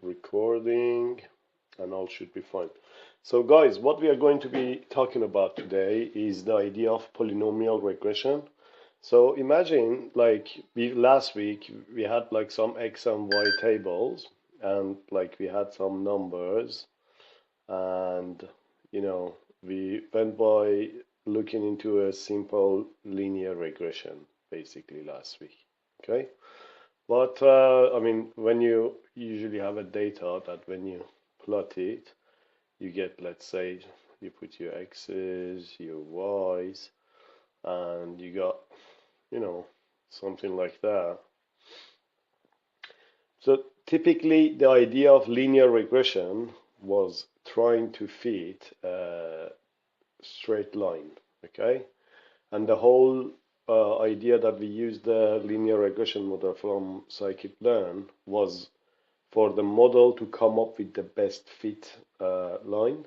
recording, and all should be fine. So guys, what we are going to be talking about today is the idea of polynomial regression. So imagine like last week we had like some x and y tables, and like we had some numbers, and we went by looking into a simple linear regression basically last week. Okay. But I mean, when you usually have a data that when you plot it, you get, let's say, you put your x's, your y's, and you got, something like that. So typically, the idea of linear regression was trying to fit a straight line, okay? And the whole idea that we used the linear regression model from scikit-learn was for the model to come up with the best fit line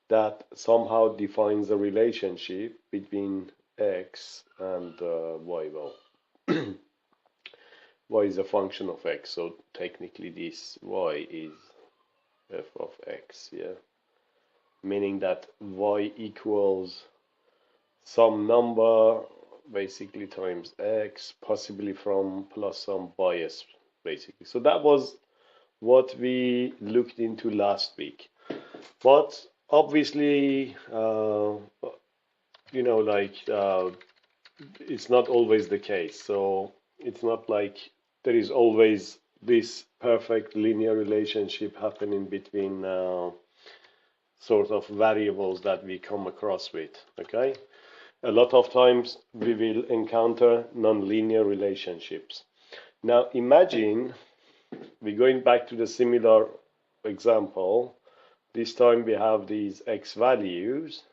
that somehow defines the relationship between x and y. Well, y is a function of x, so technically this y is f of x, yeah? Meaning that y equals some number basically times x, possibly from plus some bias, basically. So that was what we looked into last week. But obviously, it's not always the case. So it's not like there is always this perfect linear relationship happening between sort of variables that we come across with, okay? A lot of times we will encounter non-linear relationships. Now imagine we're going back to the similar example. This time we have these x values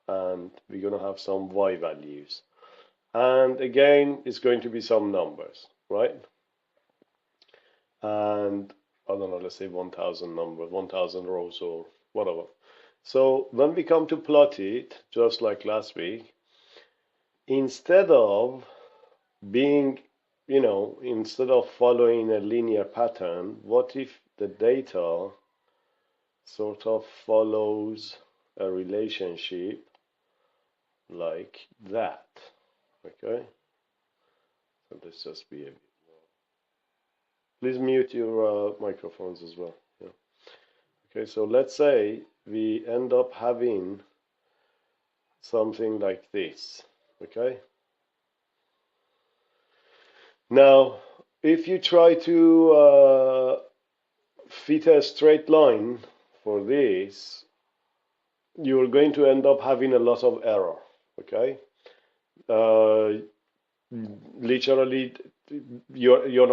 and we're going to have some y values. And again, it's going to be some numbers, right? And I don't know, let's say 1000 numbers, 1000 rows or whatever. So when we come to plot it, just like last week, instead of being, instead of following a linear pattern, what if the data sort of follows a relationship like that? Okay, so let's just be a bit more. Please mute your microphones as well. Yeah. Okay, so let's say we end up having something like this. Okay. Now, if you try to fit a straight line for this, you're going to end up having a lot of error. Okay. Literally, you're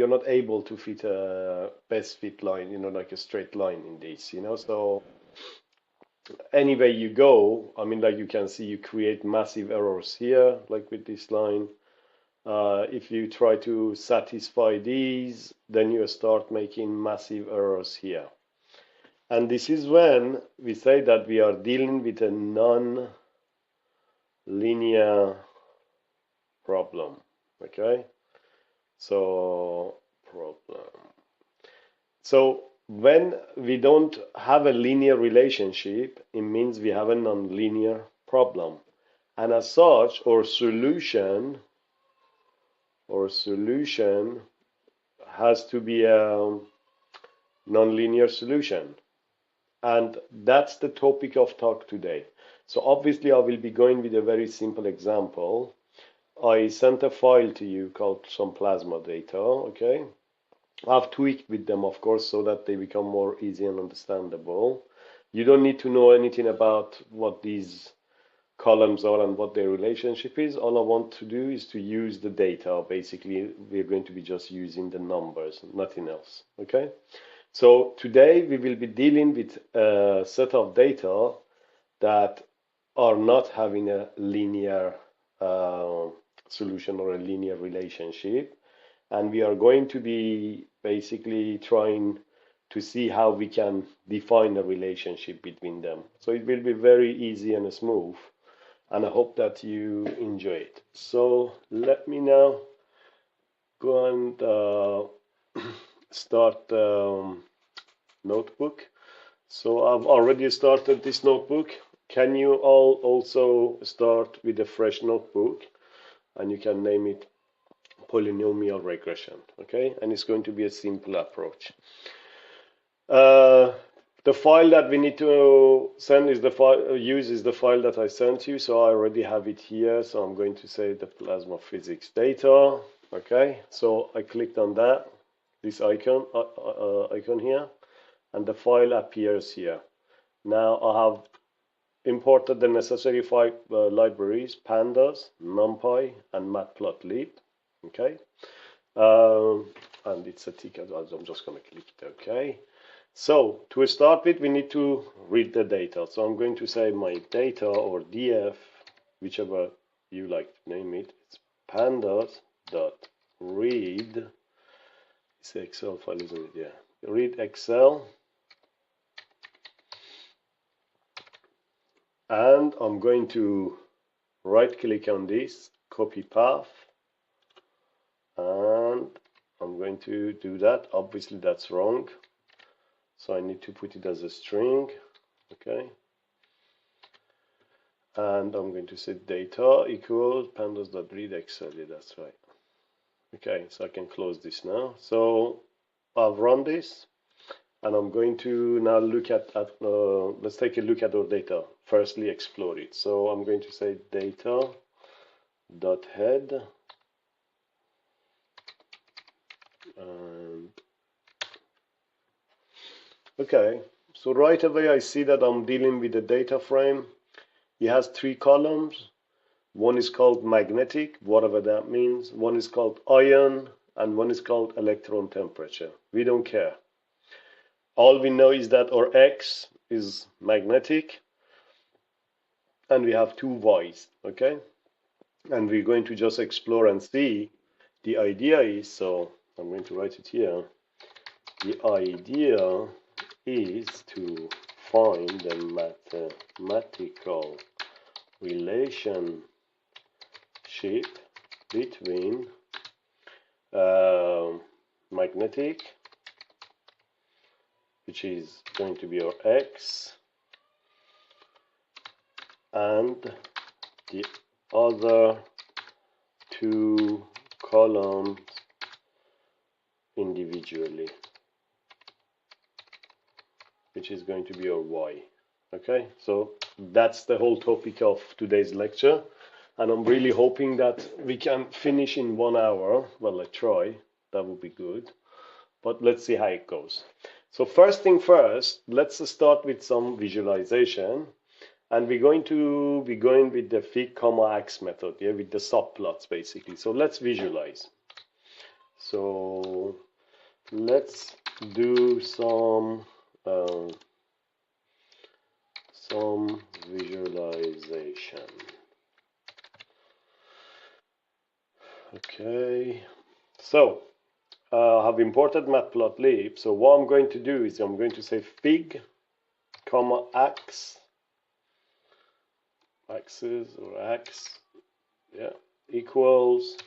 not able to fit a best fit line, like a straight line in this, So any way you go, I mean, like you can see, you create massive errors here, like with this line. If you try to satisfy these, then you start making massive errors here. And this is when we say that we are dealing with a non-linear problem. Okay, so problem. So when we don't have a linear relationship, it means we have a non-linear problem. And as such, our solution has to be a non-linear solution. And that's the topic of talk today. So obviously I will be going with a very simple example. I sent a file to you called some plasma data, okay? I've tweaked with them, of course, so that they become more easy and understandable. You don't need to know anything about what these columns are and what their relationship is. All I want to do is to use the data. Basically, we're going to be just using the numbers, nothing else, okay? So today we will be dealing with a set of data that are not having a linear solution or a linear relationship, and we are going to be basically trying to see how we can define a relationship between them. So it will be very easy and smooth, and I hope that you enjoy it. So let me now go and start notebook. So I've already started this notebook. Can you all also start with a fresh notebook, and you can name it Polynomial Regression, okay? And it's going to be a simple approach. The file that we need to send is the file is the file that I sent you. So I already have it here. So I'm going to say the plasma physics data. Okay. So I clicked on that, this icon here, and the file appears here. Now I have imported the necessary file libraries: pandas, numpy, and matplotlib. Okay. And it's a ticket. I'm just going to click it. Okay. So to start with, we need to read the data. So I'm going to say my data, or df, whichever you like to name it. It's pandas.read. It's an Excel file, isn't it? Yeah. Read Excel. And I'm going to right click on this, copy path. And I'm going to do that. Obviously, that's wrong. So I need to put it as a string. Okay. And I'm going to say data equals pandas.read Excel. Yeah, that's right. Okay, so I can close this now. So I've run this, and I'm going to now look at let's take a look at our data. Firstly, explore it. So I'm going to say data.head, and okay, so right away I see that I'm dealing with a data frame. It has 3 columns. One is called magnetic, whatever that means. One is called ion, and one is called electron temperature. We don't care. All we know is that our X is magnetic, and we have 2 Y's, okay? And we're going to just explore and see. The idea is, so I'm going to write it here. The idea is to find the mathematical relationship between magnetic, which is going to be our X, and the other 2 columns individually, which is going to be our Y. Okay, so that's the whole topic of today's lecture, and I'm really hoping that we can finish in 1 hour. Well, I try, that would be good, but let's see how it goes. So first thing first, let's start with some visualization, and we're going to be going with the fig, comma, ax method, yeah, with the subplots basically. So let's visualize. So let's do some visualization. Okay, so I have imported matplotlib. So what I'm going to do is I'm going to say fig, comma, axes or ax, yeah, equals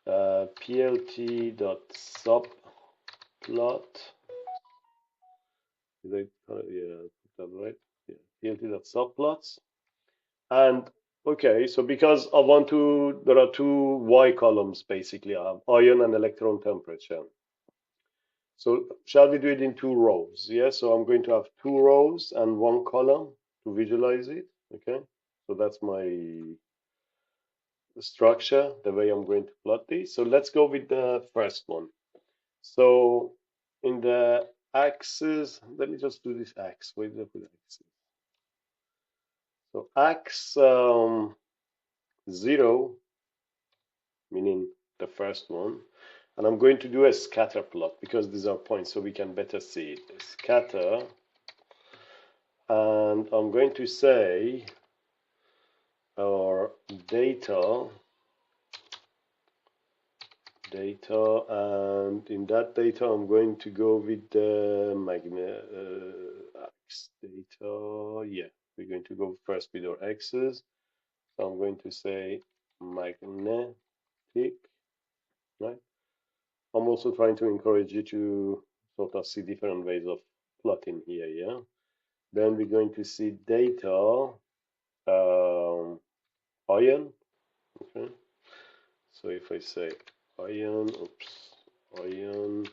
plt.subplot. Did I yeah, put that right? Yeah, plt.subplots. And okay, so because I want to, there are 2 Y columns basically. I have ion and electron temperature. So shall we do it in 2 rows? Yeah, so I'm going to have 2 rows and 1 column to visualize it. Okay, so that's my structure, the way I'm going to plot this. So let's go with the first one. So in the axis, let me just do this X. Where did I put X? So X 0, meaning the first one. And I'm going to do a scatter plot because these are points so we can better see it. Scatter. And I'm going to say our data, and in that data I'm going to go with the X data. Yeah, we're going to go first with our X's. So I'm going to say magnetic, right? I'm also trying to encourage you to sort of see different ways of plotting here, yeah. Then we're going to see data iron. Okay. So if I say iron, iron.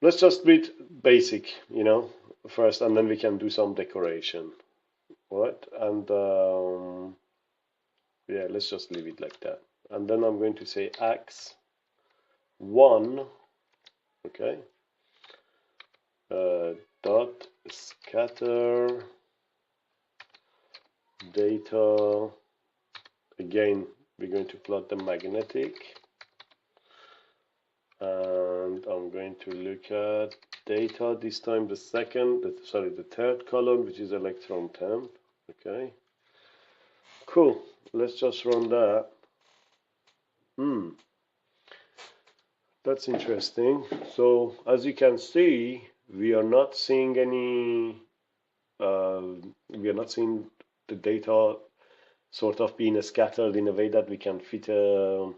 Let's just read basic, first, and then we can do some decoration, right? And yeah, let's just leave it like that. And then I'm going to say x1, okay, dot scatter data. Again, we're going to plot the magnetic, and I'm going to look at data, this time the third column, which is electron temp. Okay, cool. Let's just run that. That's interesting. So as you can see, we are not seeing any we are not seeing the data sort of being scattered in a way that we can fit a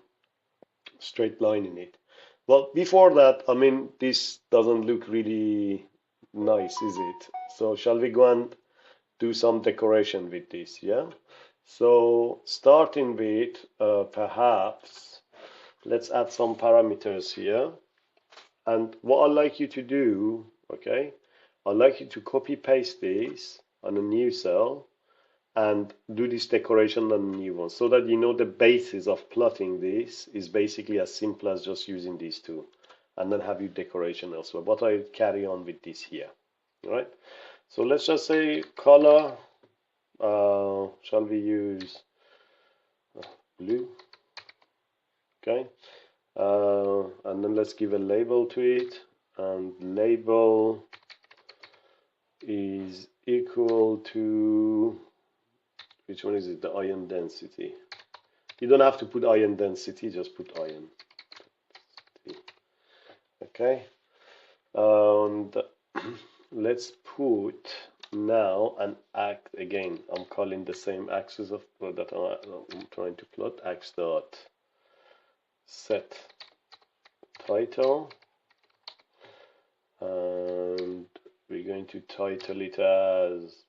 straight line in it. Well, before that, I mean, this doesn't look really nice, is it? So shall we go and do some decoration with this, yeah? So starting with perhaps, let's add some parameters here. And what I'd like you to do, okay, I'd like you to copy paste this on a new cell and do this decoration on a new one, so that you know the basis of plotting this is basically as simple as just using these two, and then have your decoration elsewhere. But I carry on with this here, all right? So let's just say color, shall we use blue? Okay, and then let's give a label to it, and label is equal to, which one is it? The ion density. You don't have to put ion density, just put ion. Okay, and let's put now an act again. I'm calling the same axis of that I'm trying to plot. X dot set title, and we're going to title it as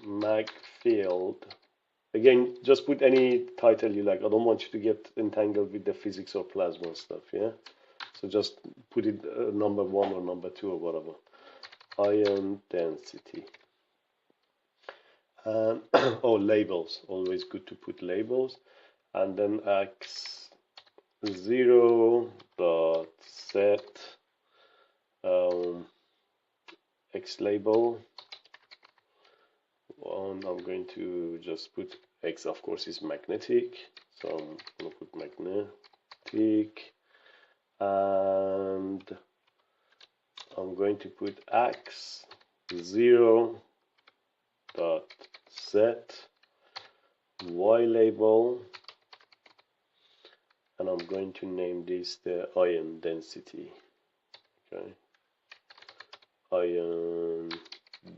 mag field. Again, just put any title you like. I don't want you to get entangled with the physics or plasma stuff, yeah? So just put it number 1 or number 2 or whatever. Ion density. And oh, labels. Always good to put labels. And then x0 dot set x label. And I'm going to just put x, of course, is magnetic. So I'm going to put magnetic. And I'm going to put x0 dot set y label, and I'm going to name this the ion density. Okay, ion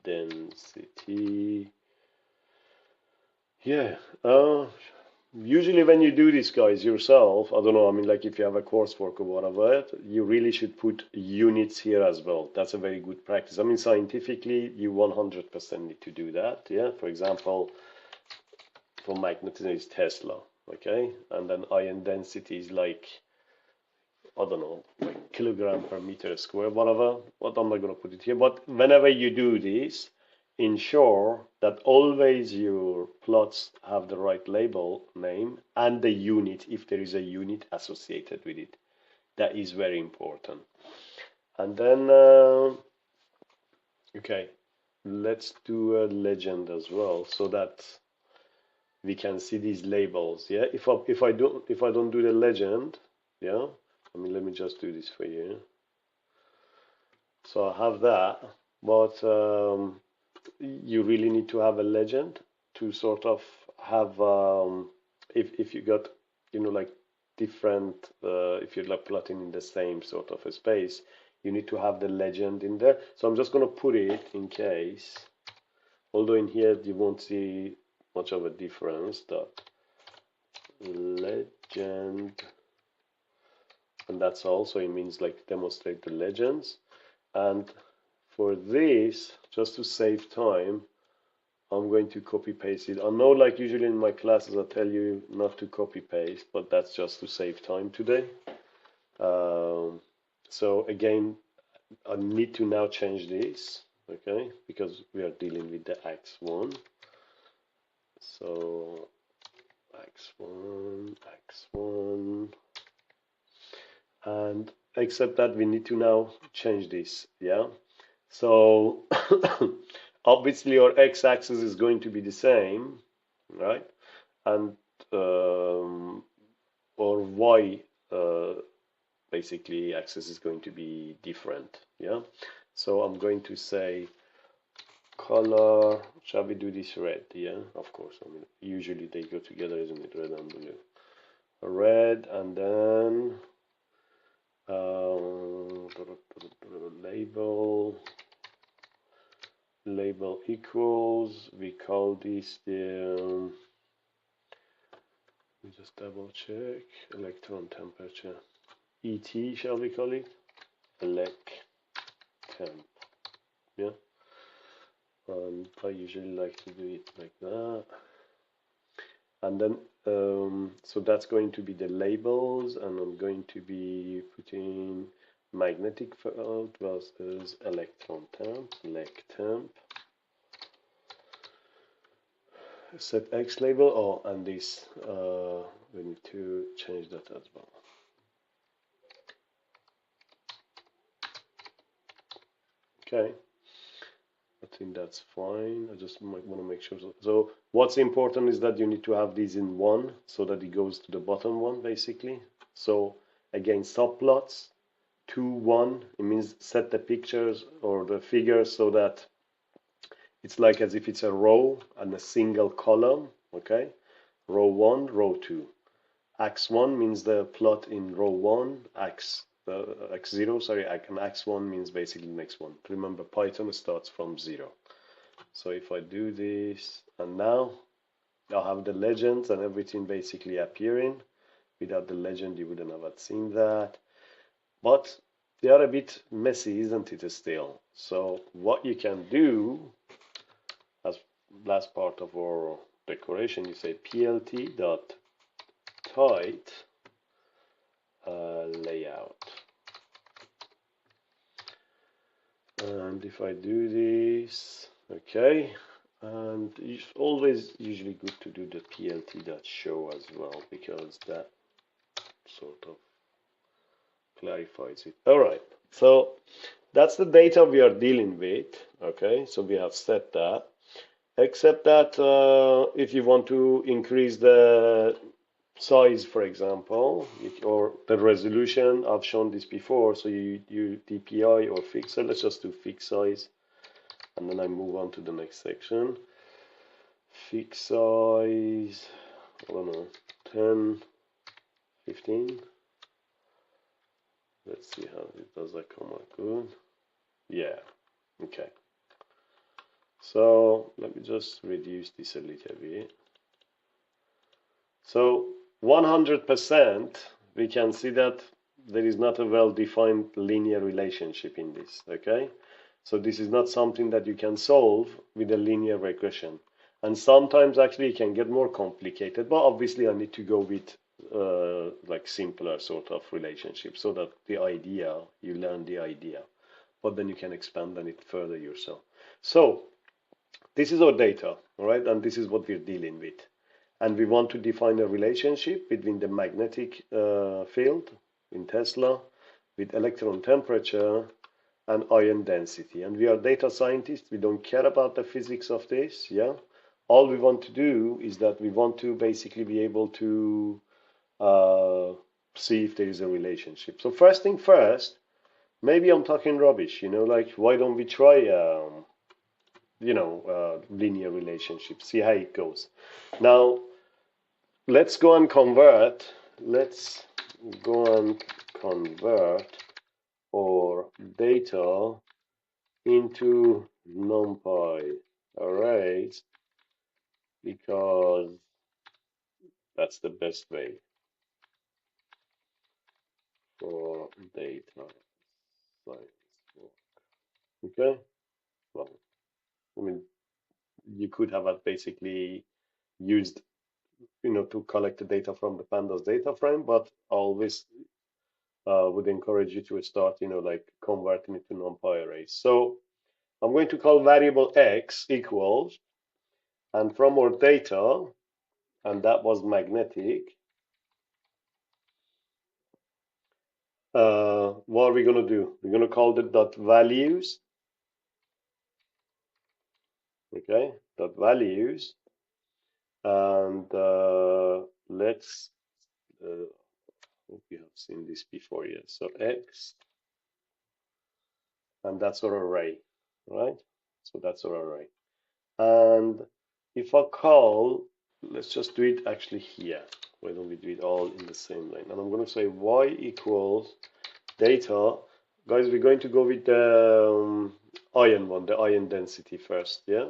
density. Yeah. Usually when you do this, guys, yourself, I don't know, I mean, like if you have a coursework or whatever, you really should put units here as well. That's a very good practice. I mean, scientifically, you 100% need to do that. Yeah. For example, for magnetism is Tesla. Okay. And then ion density is like, I don't know, like kilogram per meter square, whatever. But I'm not going to put it here. But whenever you do this, ensure that always your plots have the right label name and the unit, if there is a unit associated with it. That is very important. And then, okay, let's do a legend as well, so that we can see these labels. Yeah, if I don't do the legend, yeah, I mean, let me just do this for you. So I have that, but you really need to have a legend to sort of have if you got, like different if you're like plotting in the same sort of a space, you need to have the legend in there. So I'm just going to put it in case, although in here you won't see much of a difference. Dot legend and that's all. So it means like demonstrate the legends. And for this, just to save time, I'm going to copy paste it. I know like usually in my classes I tell you not to copy paste, but that's just to save time today. So again, I need to now change this, okay, because we are dealing with the x1. So x1, x1, and except that we need to now change this, yeah. So obviously our x-axis is going to be the same, right? And or y basically axis is going to be different, yeah. So I'm going to say color, shall we do this red? Yeah, of course. I mean, usually they go together, isn't it? Red and blue. Red, and then label equals. We call this the. Let me just double check. Electron temperature. ET, shall we call it? Elect temp. Yeah. And I usually like to do it like that. And then, so that's going to be the labels, and I'm going to be putting magnetic field versus electron temp, elect temp. Set X label, oh, and this, we need to change that as well. Okay. I think that's fine. I just might want to make sure. So what's important is that you need to have these in one so that it goes to the bottom one, basically. So again, subplots 2, 1, it means set the pictures or the figures so that it's like as if it's a row and a single column, okay? Row 1, row 2. X1 means the plot in row 1, X0, sorry, and X1 means basically the next one. Remember, Python starts from 0. So if I do this, and now I'll have the legends and everything basically appearing. Without the legend, you wouldn't have seen that. But they are a bit messy, isn't it, still? So what you can do, as last part of our decoration, you say plt dot tight layout. And if I do this, okay, and it's always usually good to do the plt.show as well, because that sort of clarifies it. All right, so that's the data we are dealing with, okay, so we have set that. Except that if you want to increase the size, for example, or the resolution, I've shown this before, so you DPI or fix. So let's just do fix size, and then I move on to the next section. Fix size, I don't know, 10, 15. Let's see how it does that come out good. Yeah, okay. So let me just reduce this a little bit. So 100%, we can see that there is not a well-defined linear relationship in this, okay? So this is not something that you can solve with a linear regression. And sometimes actually it can get more complicated, but obviously I need to go with like simpler sort of relationships so that the idea, you learn the idea, but then you can expand on it further yourself. So this is our data, all right? And this is what we're dealing with. And we want to define a relationship between the magnetic field in Tesla with electron temperature and ion density. And we are data scientists. We don't care about the physics of this, yeah? All we want to do is that we want to basically be able to see if there is a relationship. So first thing first, maybe I'm talking rubbish, you know, like why don't we try linear relationship, see how it goes. Now, let's go and convert our data into NumPy arrays because that's the best way. for data science. Okay, well, I mean, you could have basically used, to collect the data from the pandas data frame, but always would encourage you to start, like converting it to NumPy arrays. So I'm going to call variable x equals, and from our data, and that was magnetic, what are we going to do? We're going to call the dot values, okay, dot values, and let's, hope you have seen this before, yes. So x, and that's our array, right? So that's our array. And if I call, let's just do it actually here. Why don't we do it all in the same line? And I'm going to say y equals data. Guys, we're going to go with the ion one, the ion density first, yeah?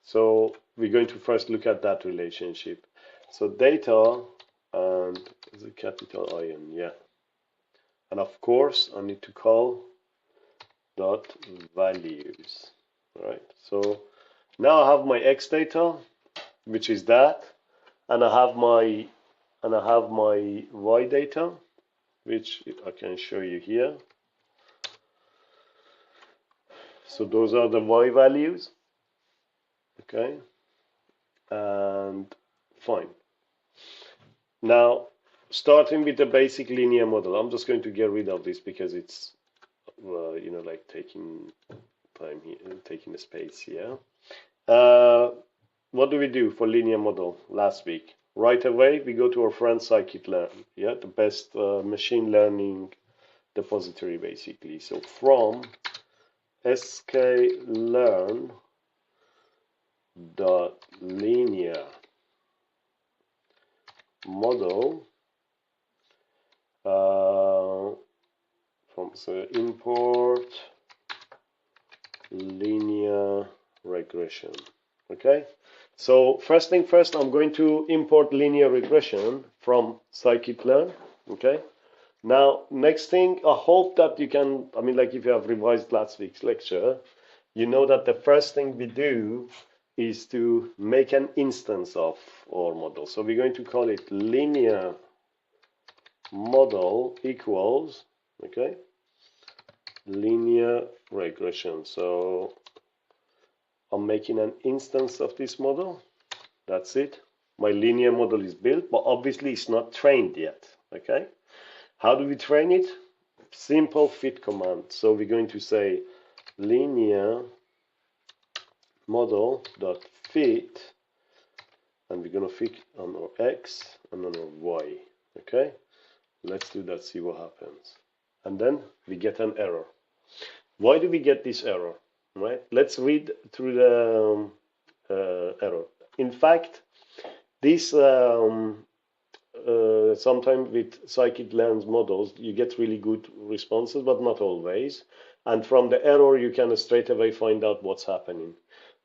So we're going to first look at that relationship. So data, and is a capital ion, yeah. And of course, I need to call dot values, right? So now I have my x data, which is that, and I have my y data, which I can show you here. So those are the y values, okay, and fine. Now, starting with the basic linear model, I'm just going to get rid of this because it's, like taking time here, taking the space here. What do we do for linear model last week? Right away, we go to our friend scikit-learn, yeah, the best machine learning depository, basically. So from sklearn dot linear model, so import linear regression. Okay, so first thing first, I'm going to import linear regression from scikit-learn. Okay, now next thing, I hope that you can, I mean, like if you have revised last week's lecture, you know that the first thing we do is to make an instance of our model. So we're going to call it linear model equals, okay, linear regression. So I'm making an instance of this model. That's it. My linear model is built, but obviously it's not trained yet. Okay. How do we train it? Simple fit command. So we're going to say linear model dot fit, and we're going to fit on our x and on our y. Okay. Let's do that. See what happens. And then we get an error. Why do we get this error? Right? Let's read through the error. In fact, this sometimes with scikit-learn's models, you get really good responses, but not always. And from the error, you can straight away find out what's happening.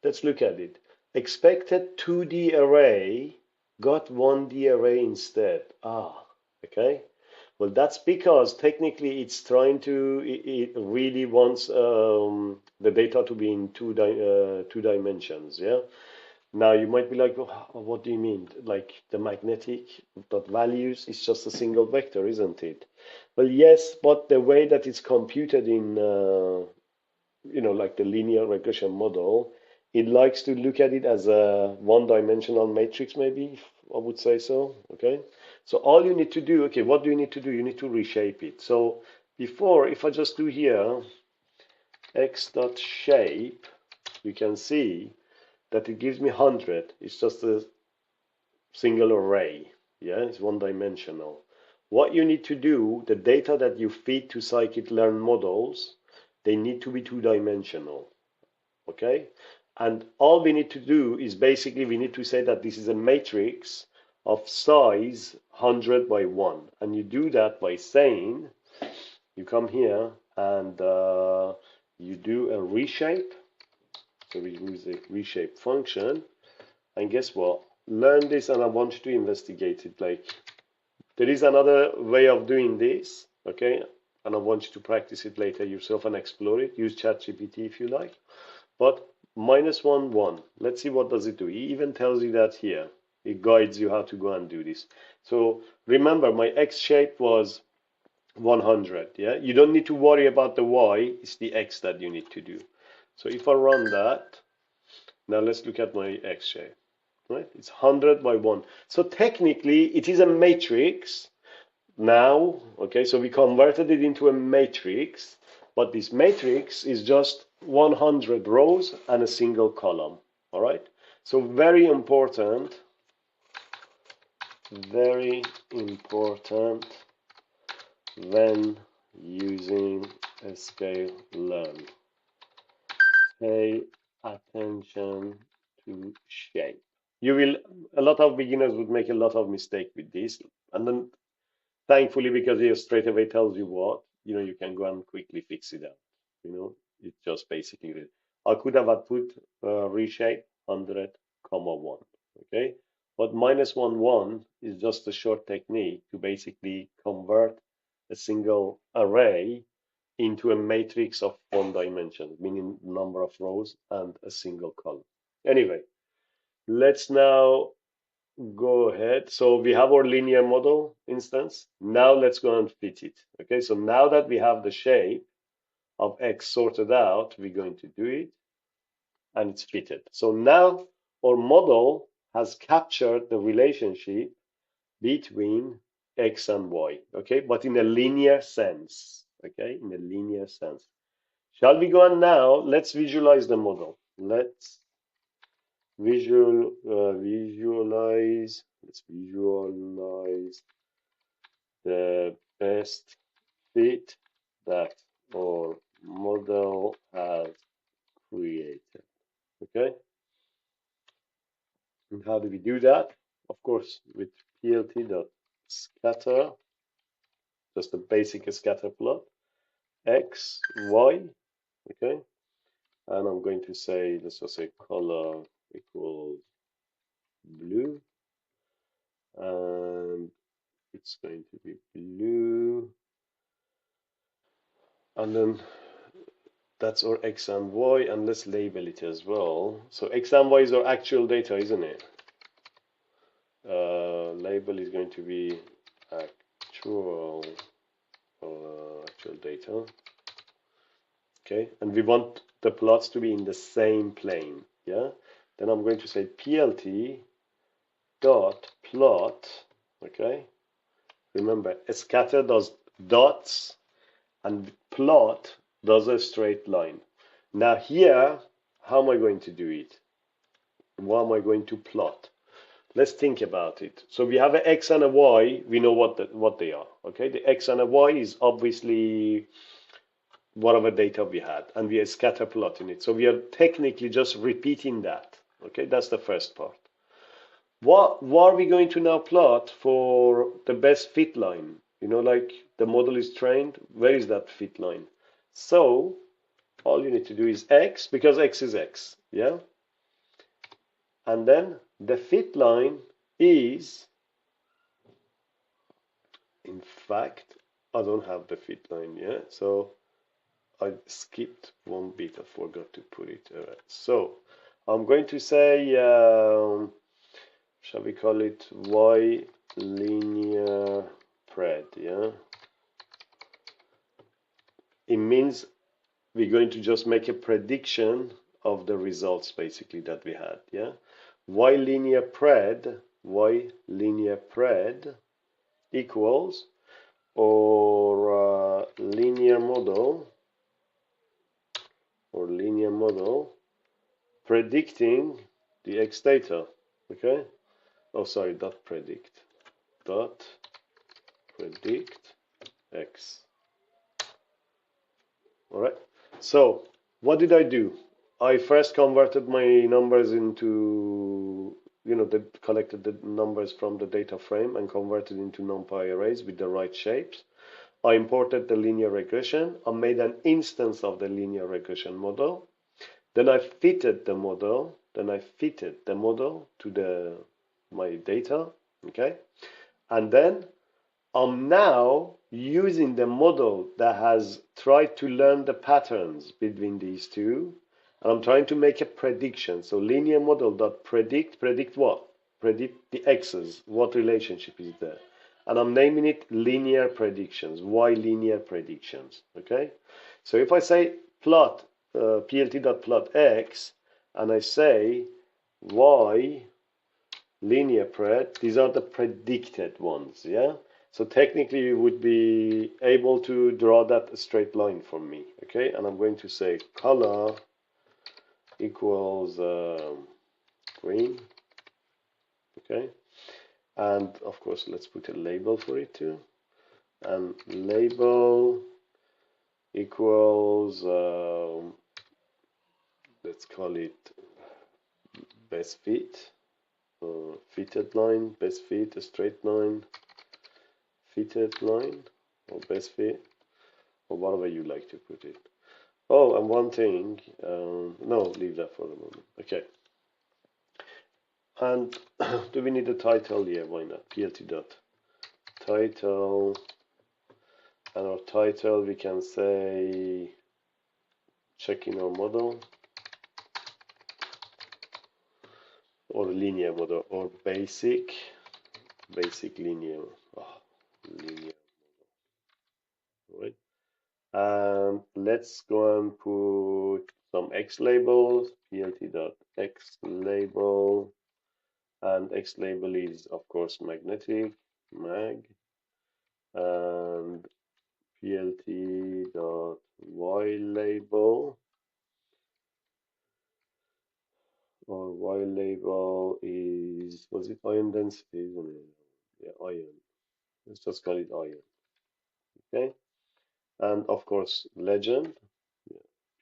Let's look at it. Expected 2D array got 1D array instead. Okay. Well, that's because technically it's trying to, it really wants the data to be in two dimensions, yeah? Now you might be like, oh, what do you mean? Like the magnetic dot values is just a single vector, isn't it? Well, yes, but the way that it's computed in, like the linear regression model, it likes to look at it as a one-dimensional matrix, maybe, I would say so, okay? So all you need to do, okay, what do you need to do? You need to reshape it. So before, if I just do here, x.shape, you can see that it gives me 100. It's just a single array. Yeah, it's one-dimensional. What you need to do, the data that you feed to scikit-learn models, they need to be two-dimensional. Okay? And all we need to do is basically we need to say that this is a matrix of size 100 by 1. And you do that by saying, you come here and you do a reshape. So we use the reshape function. And guess what? Learn this and I want you to investigate it. Like, there is another way of doing this. okay? And I want you to practice it later yourself and explore it. Use ChatGPT if you like. But minus 1, 1. Let's see what does it do. It even tells you that here. It guides you how to go and do this. So remember, my X shape was 100. Yeah, you don't need to worry about the Y. It's the X that you need to do. So if I run that, now let's look at my X shape. Right? It's 100 by 1. So technically, it is a matrix now. Okay, so we converted it into a matrix, but this matrix is just 100 rows and a single column. All right. So very important when using a scale learn. Pay attention to shape. You will, a lot of beginners would make a lot of mistake with this. And then thankfully, because it straight away tells you what, you can go and quickly fix it out. It's just basically, I could have put reshape 100, comma 1. Okay. But minus 1, 1 is just a short technique to basically convert a single array into a matrix of one dimension, meaning number of rows and a single column. Anyway, let's now go ahead. So we have our linear model instance. Now let's go and fit it. Okay, so now that we have the shape of X sorted out, we're going to do it and it's fitted. So now our model has captured the relationship between X and Y, okay, but in a linear sense, okay, in a linear sense. Shall we go on now? Let's visualize the model. Let's visualize the best fit that our model has created. Okay. And how do we do that? Of course, with plt.scatter, just a basic scatter plot, x, y. Okay. And I'm going to say, let's just say color equals blue, and it's going to be blue, and then that's our X and Y, and let's label it as well. So X and Y is our actual data, isn't it? Label is going to be actual data. Okay, and we want the plots to be in the same plane. Yeah. Then I'm going to say plt dot plot. Okay. Remember, a scatter does dots and plot does a straight line. Now here, how am I going to do it? What am I going to plot? Let's think about it. So we have an X and a Y. We know what they are. Okay, the X and a Y is obviously whatever data we had, and we are scatter plotting it. So we are technically just repeating that. Okay, that's the first part. What are we going to now plot for the best fit line? Like the model is trained, where is that fit line? So all you need to do is X, because X is X, yeah? And then the fit line is, in fact, I don't have the fit line yet, so I skipped one bit, I forgot to put it. All right. So I'm going to say, shall we call it Y linear pred, yeah? It means we're going to just make a prediction of the results basically that we had, yeah? Y linear pred equals or linear model predicting the X data, okay? Oh, sorry, dot predict X. All right. So what did I do? I first converted my numbers into, collected the numbers from the data frame and converted into NumPy arrays with the right shapes. I imported the linear regression. I made an instance of the linear regression model. Then I fitted the model. To my data. Okay. And then I'm now using the model that has tried to learn the patterns between these two, and I'm trying to make a prediction. So linear model dot predict what? Predict the x's, what relationship is there? And I'm naming it linear predictions. Why linear predictions? Okay. So if I say plot plt.plot x, and I say y linear pred, these are the predicted ones, yeah? So technically you would be able to draw that a straight line for me, okay? And I'm going to say color equals green, okay? And of course, let's put a label for it too. And label equals, let's call it best fit, fitted line, best fit, a straight line, fitted line, or best fit, or whatever you like to put it. Oh, and one thing, no, leave that for the moment. Okay. And do we need a title? Yeah, why not? PLT dot title, and our title we can say checking our model, or linear model, or basic linear, linear, right? And let's go and put some X labels, plt.x label, and X label is of course magnetic, mag, and plt.y label, or y label is, was it ion density, isn't it? Yeah, ion. Let's just call it ion. Okay, and of course legend,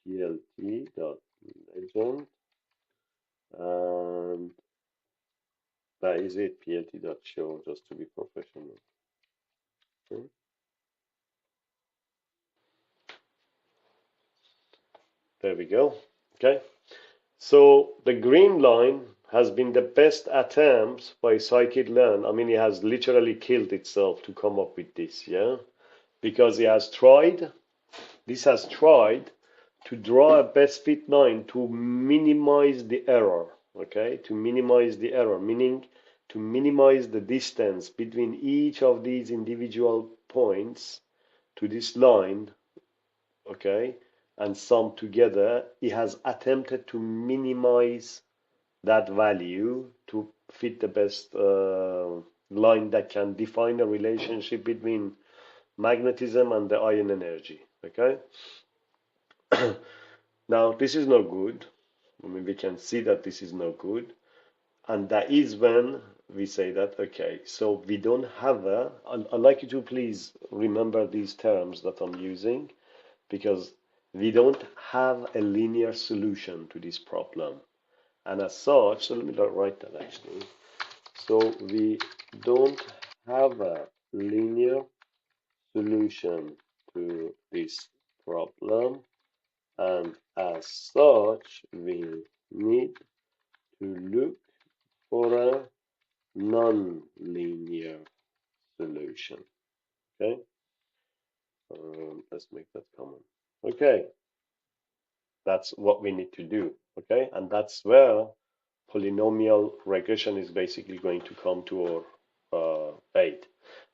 plt.legend, and that is it, plt.show, just to be professional. Okay. There we go. Okay. So the green line has been the best attempt by scikit-learn. I mean, it has literally killed itself to come up with this, yeah? Because it has tried, this has tried to draw a best fit line to minimize the error, okay? To minimize the error, meaning to minimize the distance between each of these individual points to this line, okay? And sum together, it has attempted to minimize that value to fit the best line that can define a relationship between magnetism and the ion energy, okay? Now, this is not good. I mean, we can see that this is not good. And that is when we say that, okay, so we don't have a, I'd like you to please remember these terms that I'm using, because we don't have a linear solution to this problem. And as such, so let me write that actually. So we don't have a linear solution to this problem, and as such, we need to look for a non-linear solution. Okay, let's make that common. Okay, that's what we need to do. Okay, and that's where polynomial regression is basically going to come to our aid.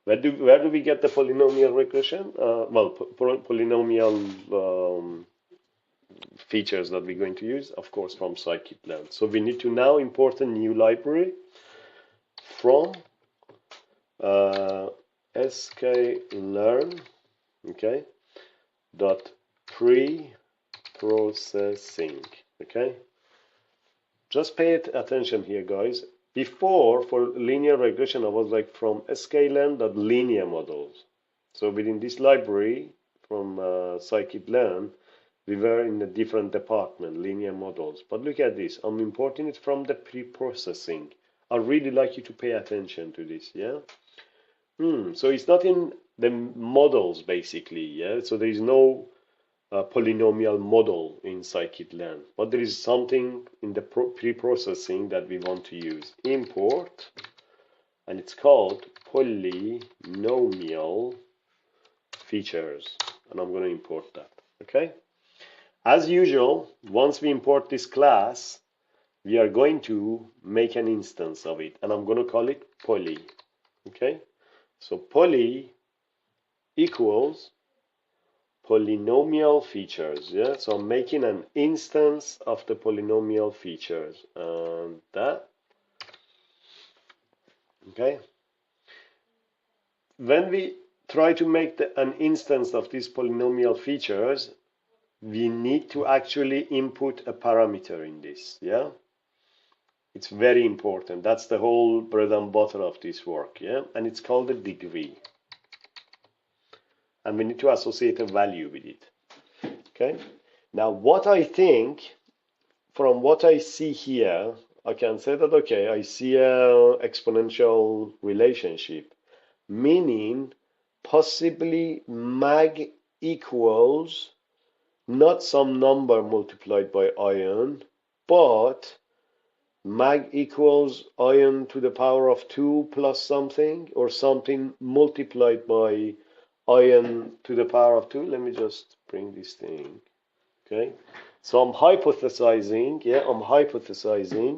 Where do we get the polynomial regression? Well, polynomial features that we're going to use, of course, from scikit-learn. So we need to now import a new library from sklearn, okay, dot pre-processing, okay. Just pay attention here, guys. Before, for linear regression, I was like from sklearn.linear models. So within this library from scikit-learn, we were in a different department, linear models. But look at this. I'm importing it from the pre-processing. I really like you to pay attention to this, yeah? So it's not in the models, basically, yeah? So there is no polynomial model in scikit-learn, but there is something in the pre-processing that we want to use. Import, and it's called polynomial features, and I'm going to import that. Okay. As usual, once we import this class, we are going to make an instance of it, and I'm going to call it poly. Okay. So poly equals polynomial features. Yeah. So I'm making an instance of the polynomial features, and that. Okay. When we try to make an instance of these polynomial features, we need to actually input a parameter in this. Yeah. It's very important. That's the whole bread and butter of this work. Yeah. And it's called a degree. And we need to associate a value with it. Okay. Now, what I think, from what I see here, I can say that, okay, I see an exponential relationship, meaning possibly mag equals not some number multiplied by ion, but mag equals ion to the power of 2 plus something, or something multiplied by ion to the power of 2. Let me just bring this thing. Okay. So I'm hypothesizing, yeah, I'm hypothesizing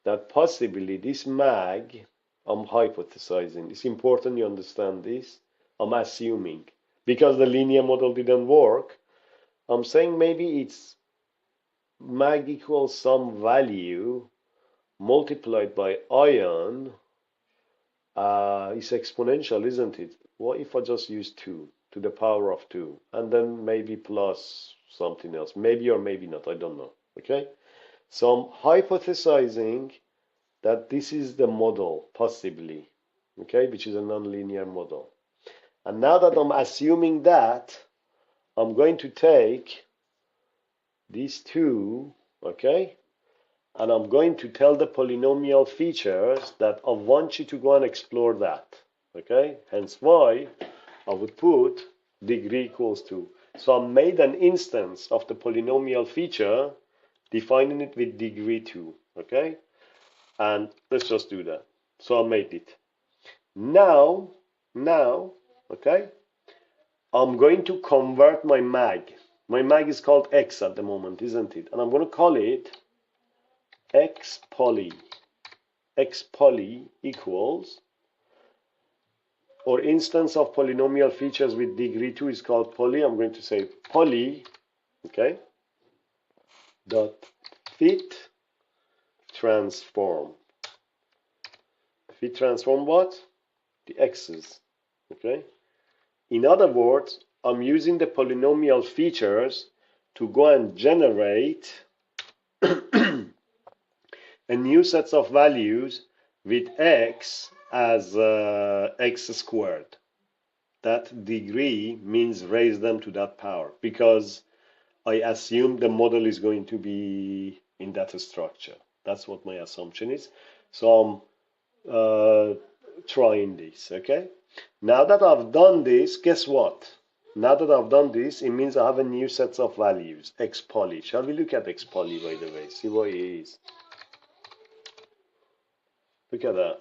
that possibly this mag, I'm hypothesizing. It's important you understand this. I'm assuming. Because the linear model didn't work, I'm saying maybe it's mag equals some value multiplied by ion. It's exponential, isn't it? What if I just use 2 to the power of 2, and then maybe plus something else, maybe or maybe not, I don't know. Okay, so I'm hypothesizing that this is the model, possibly, okay, which is a nonlinear model. And now that I'm assuming that, I'm going to take these two, okay, and I'm going to tell the polynomial features that I want you to go and explore that. Okay, hence why I would put degree equals 2. So I made an instance of the polynomial feature, defining it with degree 2. Okay, and let's just do that. So I made it. Now, okay, I'm going to convert my mag. My mag is called x at the moment, isn't it? And I'm going to call it x poly. X poly equals, or instance of polynomial features with degree 2 is called poly. I'm going to say poly, okay, dot fit transform. Fit transform what? The x's, okay? In other words, I'm using the polynomial features to go and generate a new set of values with x as x squared. That degree means raise them to that power, because I assume the model is going to be in that structure. That's what my assumption is. So I'm trying this, okay? Now that I've done this, guess what? Now that I've done this, it means I have a new set of values, x poly. Shall we look at x poly, by the way? See what it is. Look at that.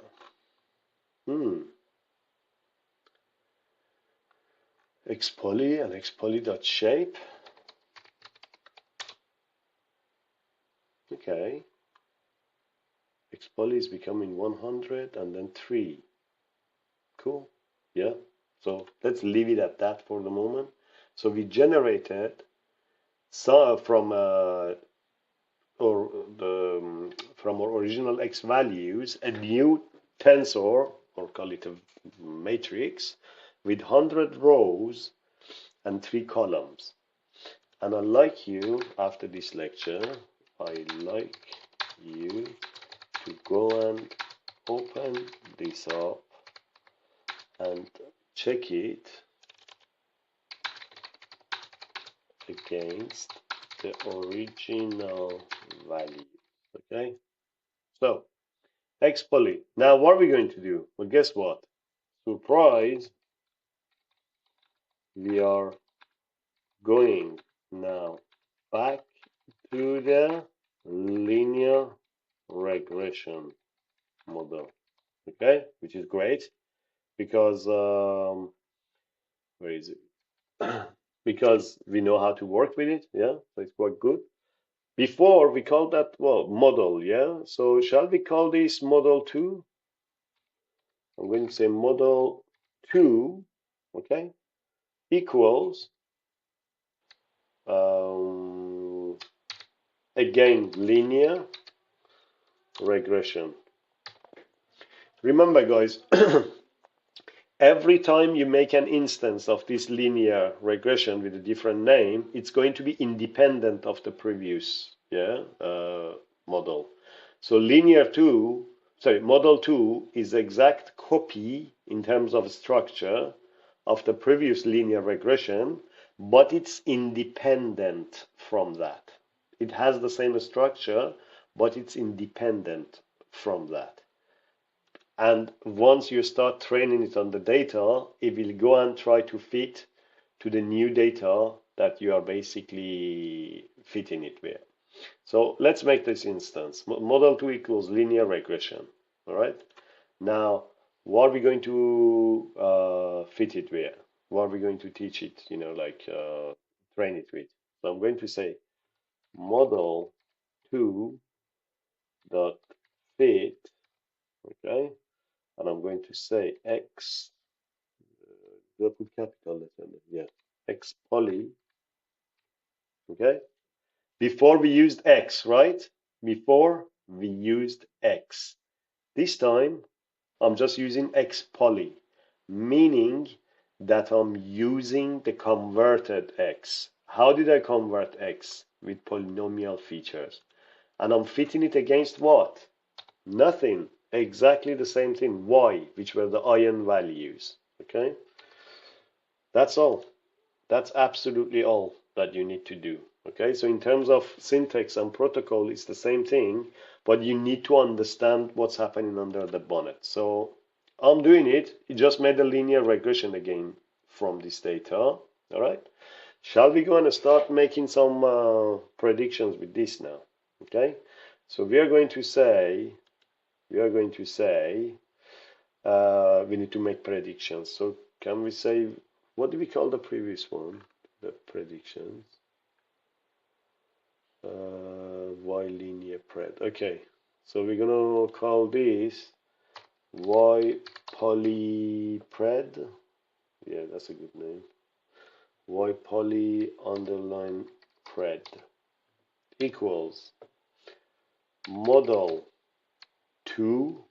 X poly and x poly dot shape. Okay. X poly is becoming 100 and then 3. Cool. Yeah. So let's leave it at that for the moment. So we generated from from our original x values a new tensor, or call it a matrix, with 100 rows and 3 columns. And I'd like you, after this lecture, I'd like you to go and open this up and check it against the original value. Okay, so x poly. Now what are we going to do? Well, guess what? Surprise, we are going now back to the linear regression model. Okay, which is great, because where is it? because we know how to work with it. Yeah, so it's quite good. Before we called that, well, model. Yeah, so shall we call this model 2? I'm going to say model 2, okay, equals, um, again, linear regression. Remember, guys, every time you make an instance of this linear regression with a different name, it's going to be independent of the previous, model. So model 2 is exact copy in terms of structure of the previous linear regression, but it's independent from that. It has the same structure, but it's independent from that. And once you start training it on the data, it will go and try to fit to the new data that you are basically fitting it with. So let's make this instance. Model 2 equals linear regression. All right. Now, what are we going to fit it with? What are we going to teach it, train it with? So I'm going to say model 2 dot fit, okay? And I'm going to say x, do I put capital letter? Yeah, x poly, okay? Before we used x, right? Before we used x. This time, I'm just using x poly, meaning that I'm using the converted x. How did I convert x? With polynomial features. And I'm fitting it against what? Nothing. Exactly the same thing. Y, which were the ion values. Okay? That's all. That's absolutely all that you need to do. Okay, so in terms of syntax and protocol, it's the same thing, but you need to understand what's happening under the bonnet. So I'm doing it. It just made a linear regression again from this data. All right. Shall we go and start making some predictions with this now? Okay. So we are going to say, we need to make predictions. So can we say, what do we call the previous one? The predictions. Y linear pred. Okay, so we're gonna call this Y poly pred. Yeah, that's a good name. Y poly underline pred equals model 2.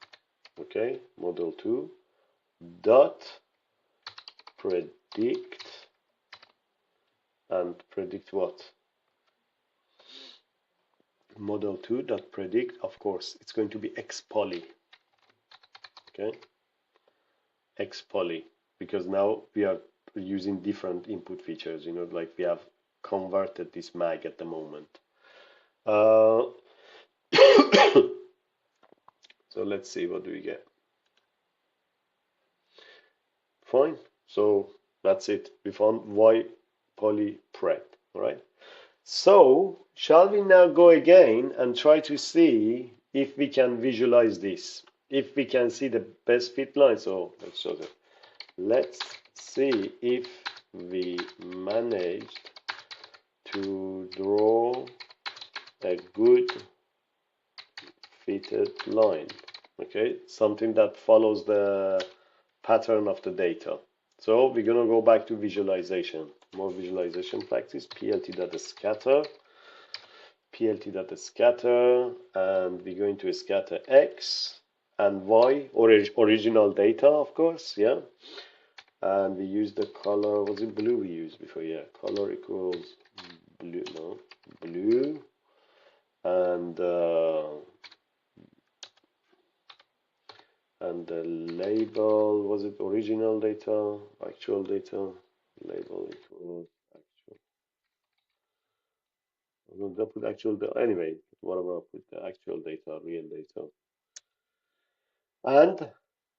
Okay, model 2 dot predict, and predict what? Model 2 dot predict, of course, it's going to be x poly. Okay, x poly, because now we are using different input features, like we have converted this mag at the moment. So let's see, what do we get? Fine, so that's it. We found Y poly pred. All right, so shall we now go again and try to see if we can visualize this, if we can see the best fit line? So let's see if we managed to draw a good fitted line. Okay, something that follows the pattern of the data. So we're gonna go back to visualization, more visualization practice, plt.scatter, and we're going to scatter x and y, original data, of course, yeah. And we use the color, was it blue we used before? Yeah, color equals blue, no, blue, and the label, was it original data, actual data, label equals actual. I'm not gonna put actual data anyway. What about put the actual data, real data? And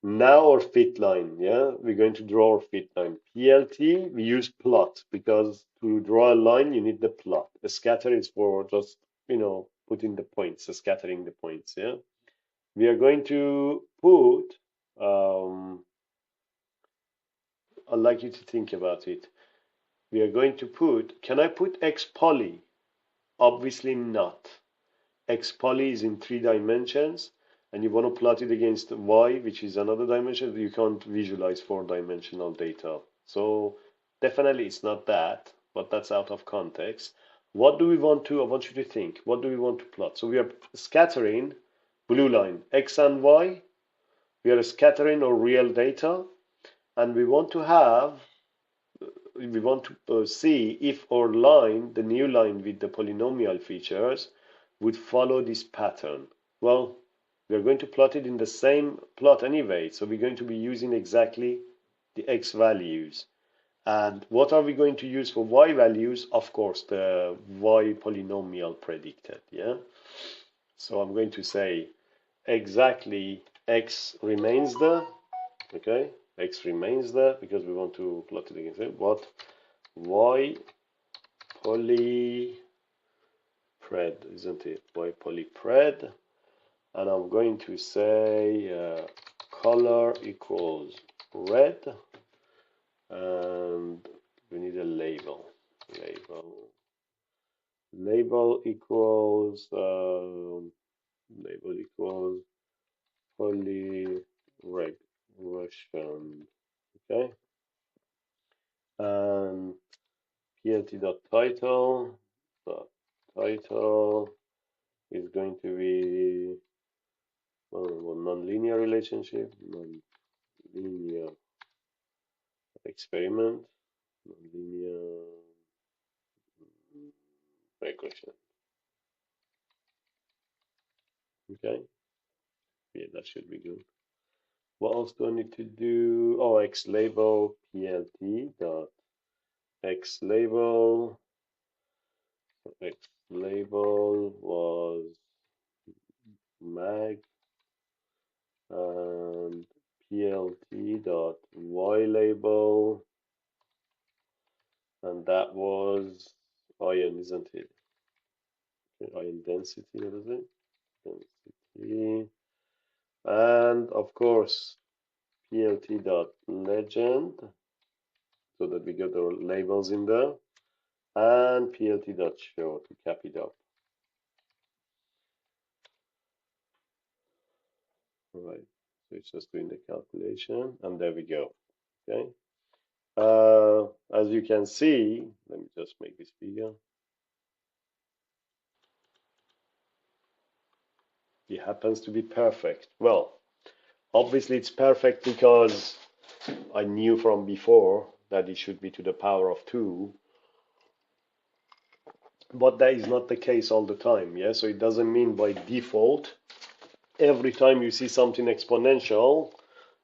now our fit line, yeah, we're going to draw our fit line. PLT, we use plot because to draw a line, you need the plot. The scatter is for just, putting the points, scattering the points, yeah. We are going to put, I'd like you to think about it. we are going to put, can I put X poly? Obviously not. X poly is in 3 dimensions, and you want to plot it against Y, which is another dimension. You can't visualize 4-dimensional data. So definitely it's not that, but that's out of context. What do we want to, I want you to think, what do we want to plot? So we are scattering, blue line, X and Y. We are scattering our real data, and we want to see if our line, the new line with the polynomial features, would follow this pattern. Well, we're going to plot it in the same plot anyway, so we're going to be using exactly the X values. And what are we going to use for Y values? Of course, the Y polynomial predicted, yeah? So I'm going to say exactly X remains there, okay? X remains there because we want to plot it against it, but Y polypred, isn't it? Y polypred, and I'm going to say color equals red, and we need a label. Label equals polyregression. Okay, and plt.title is going to be non-linear relationship, non-linear experiment, non-linear regression. Okay, yeah, that should be good. What else do I need to do? Oh, x label plt dot x label was mag and plt dot y label, and that was ion, isn't it? Okay, ion density, what is it? Density, and of course plt dot legend, so that we get the labels in there, and plt dot show to cap it up. All right, so it's just doing the calculation, and there we go. Okay. As you can see, let me just make this bigger. It happens to be perfect. Well, obviously it's perfect because I knew from before that it should be to the power of 2, but that is not the case all the time. Yeah, so it doesn't mean by default every time you see something exponential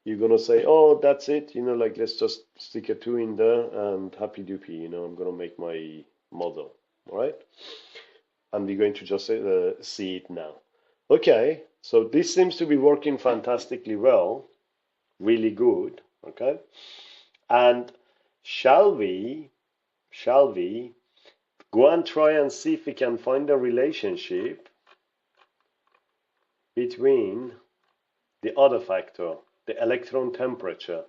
you're gonna say, oh, that's it, like let's just stick a 2 in there and happy doopy, I'm gonna make my model. All right, and we're going to just see it now. Okay, so this seems to be working fantastically well, really good. Okay, and shall we go and try and see if we can find a relationship between the other factor, the electron temperature.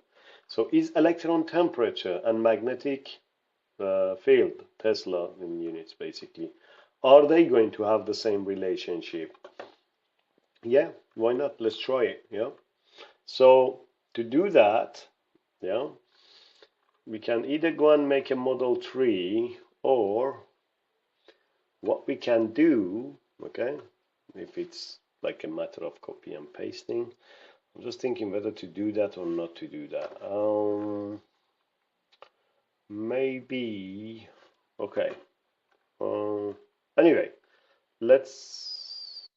So is electron temperature and magnetic field, Tesla in units basically, are they going to have the same relationship? Yeah, why not? Let's try it. Yeah. So to do that, yeah, we can either go and make a model tree, or what we can do, okay, if it's like a matter of copy and pasting, I'm just thinking whether to do that or not to do that. Maybe, okay. Anyway, let's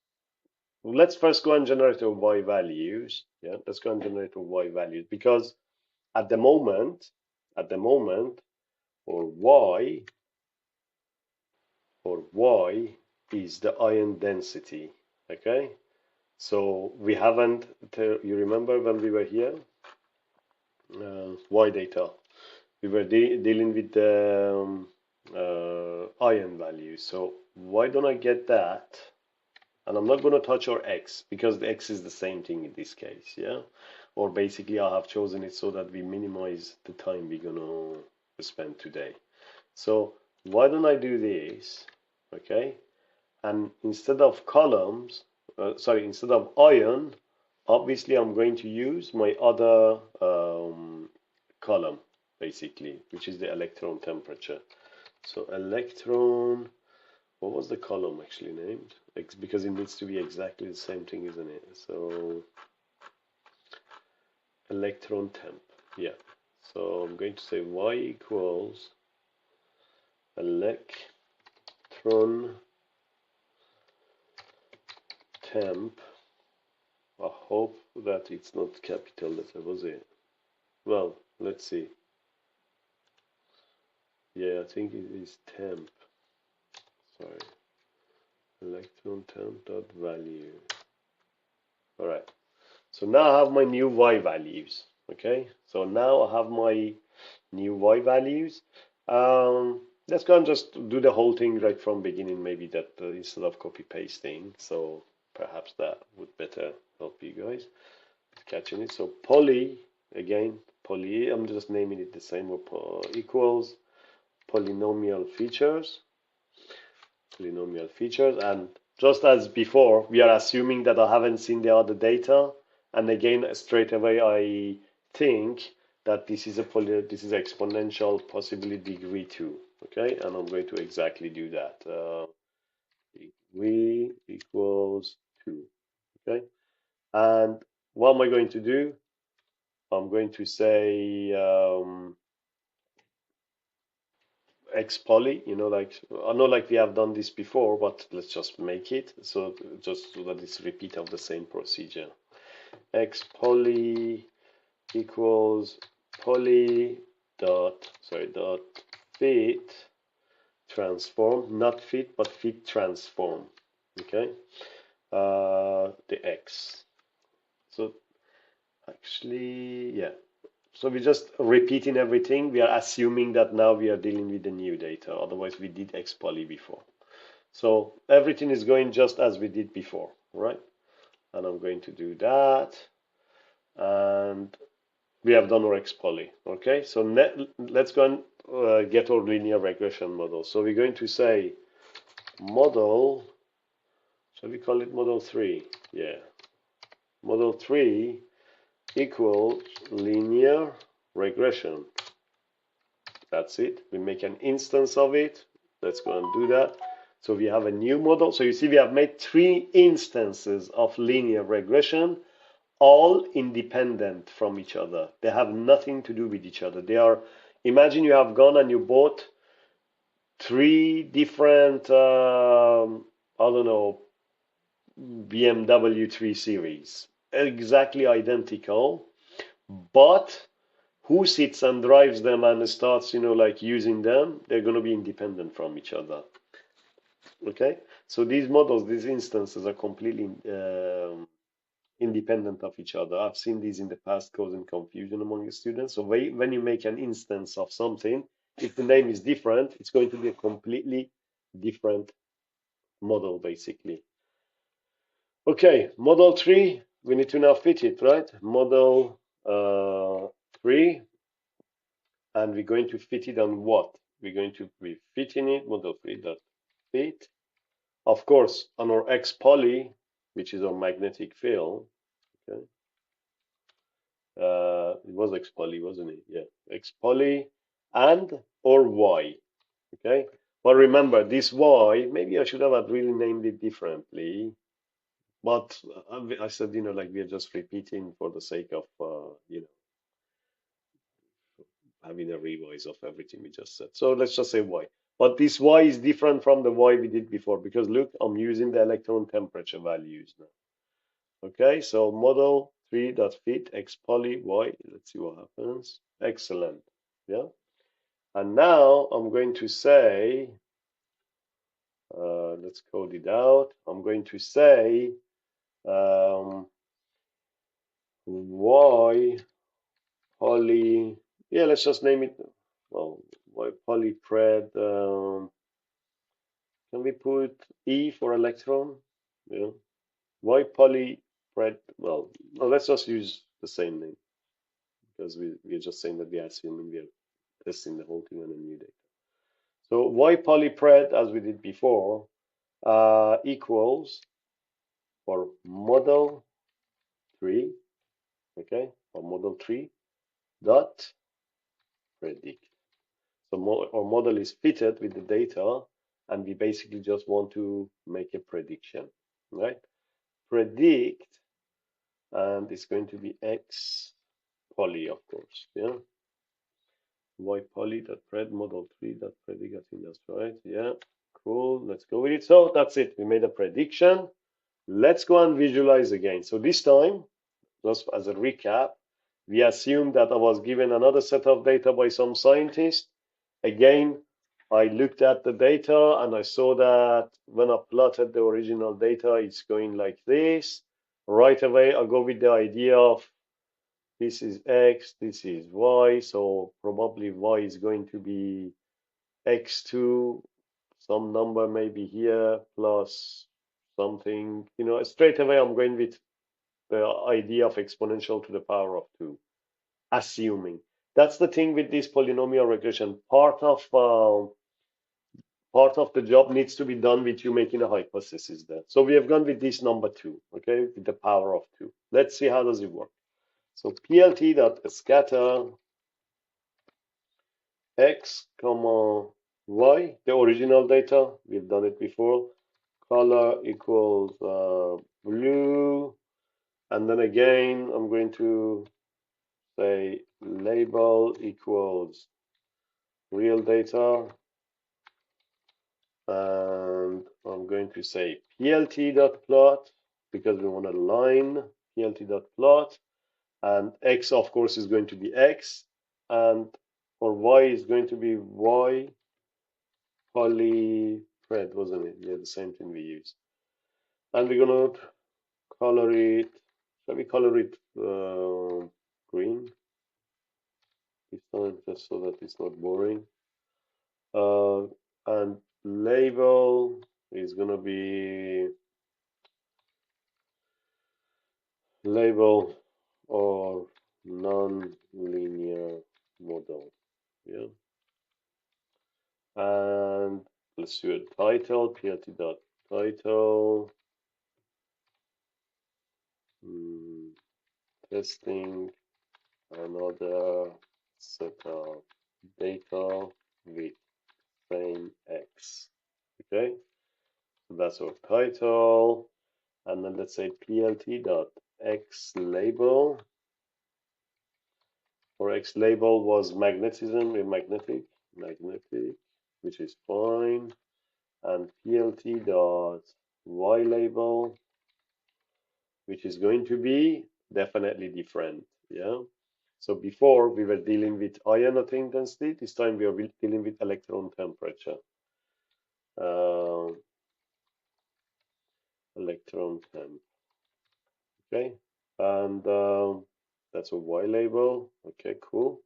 first go and generate our y values. Yeah, let's go and generate our y values, because at the moment, or y is the ion density. Okay, so we haven't. You remember when we were here? Y data. We were dealing with the ion value. So why don't I get that? And I'm not going to touch our x, because the x is the same thing in this case, yeah? Or basically I have chosen it so that we minimize the time we're going to spend today. So why don't I do this? Okay, and instead of columns, instead of ion, obviously I'm going to use my other column, basically, which is the electron temperature. So electron, what was the column actually named? Because it needs to be exactly the same thing, isn't it? So electron temp, yeah. So I'm going to say y equals electron temp. I hope that it's not capital letter, was it? Well, let's see. Yeah, I think it is temp. Sorry. Electron temp dot value. All right. So now I have my new y values. Okay. So now I have my new y values. Let's go and just do the whole thing right from beginning, maybe that instead of copy pasting. So perhaps that would better help you guys catching it. So poly, again, poly, I'm just naming it the same, equals polynomial features, and just as before, we are assuming that I haven't seen the other data, and again, straight away, I think that this is exponential, possibly degree 2, okay, and I'm going to exactly do that. V equals 2, okay, and what am I going to do? I'm going to say X poly, like I know like we have done this before, but let's just make it so just so that it's repeat of the same procedure. X poly equals poly dot fit transform, not fit but fit transform. Okay, the X. So actually, yeah. So we're just repeating everything. We are assuming that now we are dealing with the new data. Otherwise, we did X poly before. So everything is going just as we did before, right? And I'm going to do that. And we have done our X poly. Okay, so let's go and get our linear regression model. So we're going to say model, shall we call it model 3? Yeah. Model 3 equals linear regression. That's it. We make an instance of it. Let's go and do that. So we have a new model. So you see we have made 3 instances of linear regression, all independent from each other. They have nothing to do with each other. They are, imagine you have gone and you bought 3 different, I don't know, BMW 3 Series, exactly identical, but who sits and drives them and starts, like using them, they're going to be independent from each other. Okay, so these models, these instances are completely independent of each other. I've seen these in the past causing confusion among the students. So when you make an instance of something, if the name is different, it's going to be a completely different model, basically. Okay, model 3, we need to now fit it, right? Model 3, and we're going to fit it on what? We're going to be fitting it, model 3.fit, of course, on our X poly, which is our magnetic field. Okay, it was X poly, wasn't it? Yeah, X poly and or Y. Okay, but remember this Y, maybe I should have really named it differently. But I said, like we are just repeating for the sake of, having a revise of everything we just said. So let's just say Y. But this Y is different from the Y we did before because look, I'm using the electron temperature values now. Okay, so model 3.fit X poly Y. Let's see what happens. Excellent. Yeah. And now I'm going to say, let's code it out. I'm going to say Y poly, yeah, let's just name it, well, Y polypred, can we put E for electron? Yeah. Y polypred, well, no, let's just use the same name because we're just saying that we are assuming we are testing the whole thing on a new data. So y polypred, as we did before, equals for model 3, okay, or model 3 dot predict. So our model is fitted with the data, and we basically just want to make a prediction, right? Predict, and it's going to be x poly, of course, yeah. Y poly dot pred model 3 dot predict. I think that's right. Yeah, cool. Let's go with it. So that's it. We made a prediction. Let's go and visualize again. So this time, just as a recap, we assumed that I was given another set of data by some scientist. Again, I looked at the data and I saw that when I plotted the original data, it's going like this. Right away, I go with the idea of this is x, this is y, so probably y is going to be x2, some number maybe here, plus something. Straight away I'm going with the idea of exponential to the power of 2, assuming. That's the thing with this polynomial regression. Part of the job needs to be done with you making a hypothesis there. So we have gone with this number 2, okay, with the power of 2. Let's see how does it work. So plt dot scatter x comma y, the original data, we've done it before. Color equals blue, and then again I'm going to say label equals real data, and I'm going to say plt.plot because we want a line, plt.plot, and x of course is going to be x, and for y is going to be y polypred, wasn't it? Yeah, the same thing we use. And we're gonna color it, shall we color it green this time, just so that it's not boring. And label is gonna be label or non-linear model, yeah. And let's do a title, plt.title, testing another set of data with same x, okay. So that's our title, and then let's say plt.x label. Or x label was magnetism, magnetic, which is fine. And plt dot y label, which is going to be definitely different, yeah. So before we were dealing with ionotic density, this time we are dealing with electron temperature. Electron temp, okay, and that's a y label, okay, cool.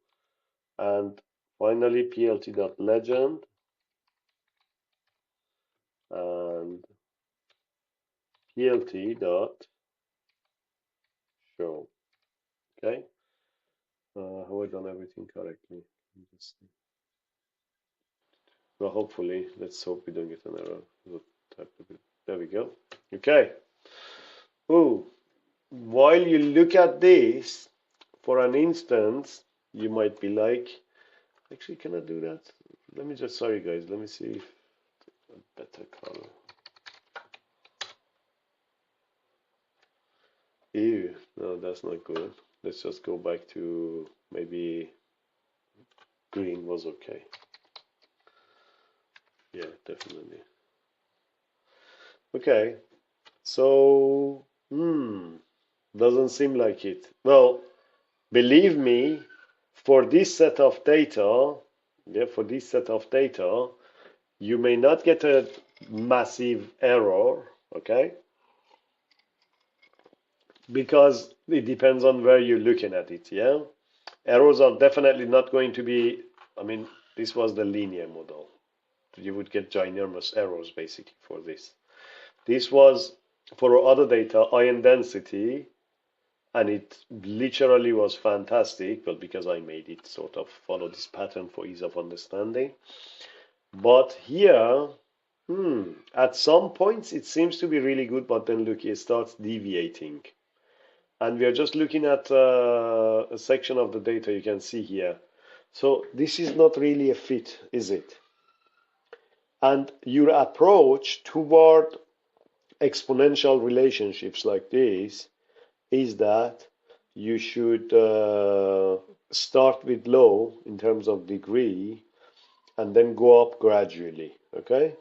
And finally plt.legend and plt.show, okay. Have I done everything correctly? Well, hopefully, let's hope we don't get an error. There we go. Okay. Oh, while you look at this, for an instance, you might be like, actually, can I do that? Let me just, sorry guys, let me see if a better color. Ew, no, that's not good. Let's just go back to maybe green was okay. Yeah, definitely. Okay, so, doesn't seem like it. Well, believe me, for this set of data, you may not get a massive error, okay? Because it depends on where you're looking at it, yeah? Errors are definitely not going to be, I mean, this was the linear model. You would get ginormous errors basically for this. This was for other data, ion density, and it literally was fantastic, but because I made it sort of follow this pattern for ease of understanding. But here, at some points it seems to be really good, but then look, it starts deviating. And we are just looking at a section of the data you can see here. So this is not really a fit, is it? And your approach toward exponential relationships like this is that you should start with low in terms of degree and then go up gradually, okay?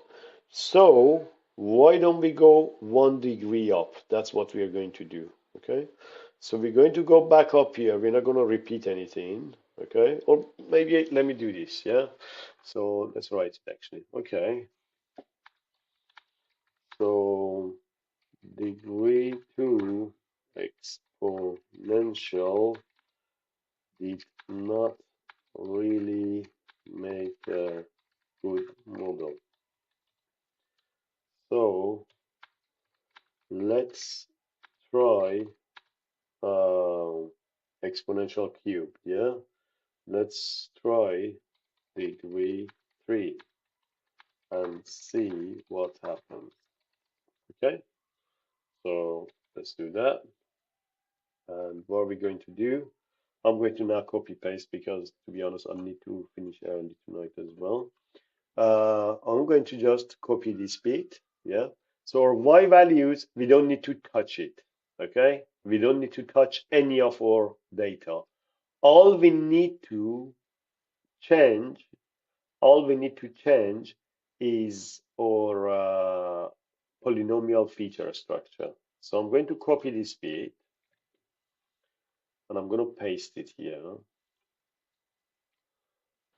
So why don't we go 1 degree up? That's what we are going to do, okay? So we're going to go back up here. We're not going to repeat anything, okay? Or maybe let me do this, yeah? So let's write it actually, okay? So degree 2 exponential did not really make a good model. So let's try exponential cube, yeah? Let's try degree 3 and see what happens. Okay, so let's do that. And what are we going to do? I'm going to now copy paste because, to be honest, I need to finish early tonight as well. I'm going to just copy this bit, yeah? So our y values, we don't need to touch it, okay? We don't need to touch any of our data. All we need to change, all we need to change is our polynomial feature structure. So I'm going to copy this bit and I'm going to paste it here,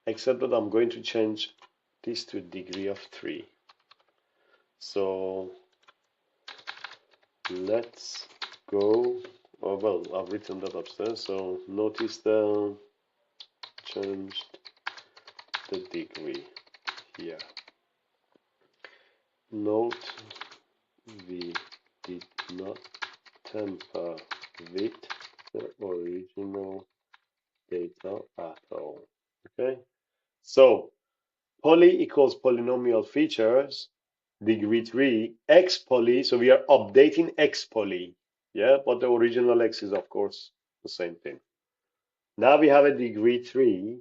except that I'm going to change this to degree of 3. So let's go, oh, well, I've written that upstairs, so notice the changed the degree here. Note we did not tamper with the original data at all. Okay, so poly equals polynomial features, degree 3, x poly, so we are updating x poly, yeah, but the original x is of course the same thing. Now we have a degree 3,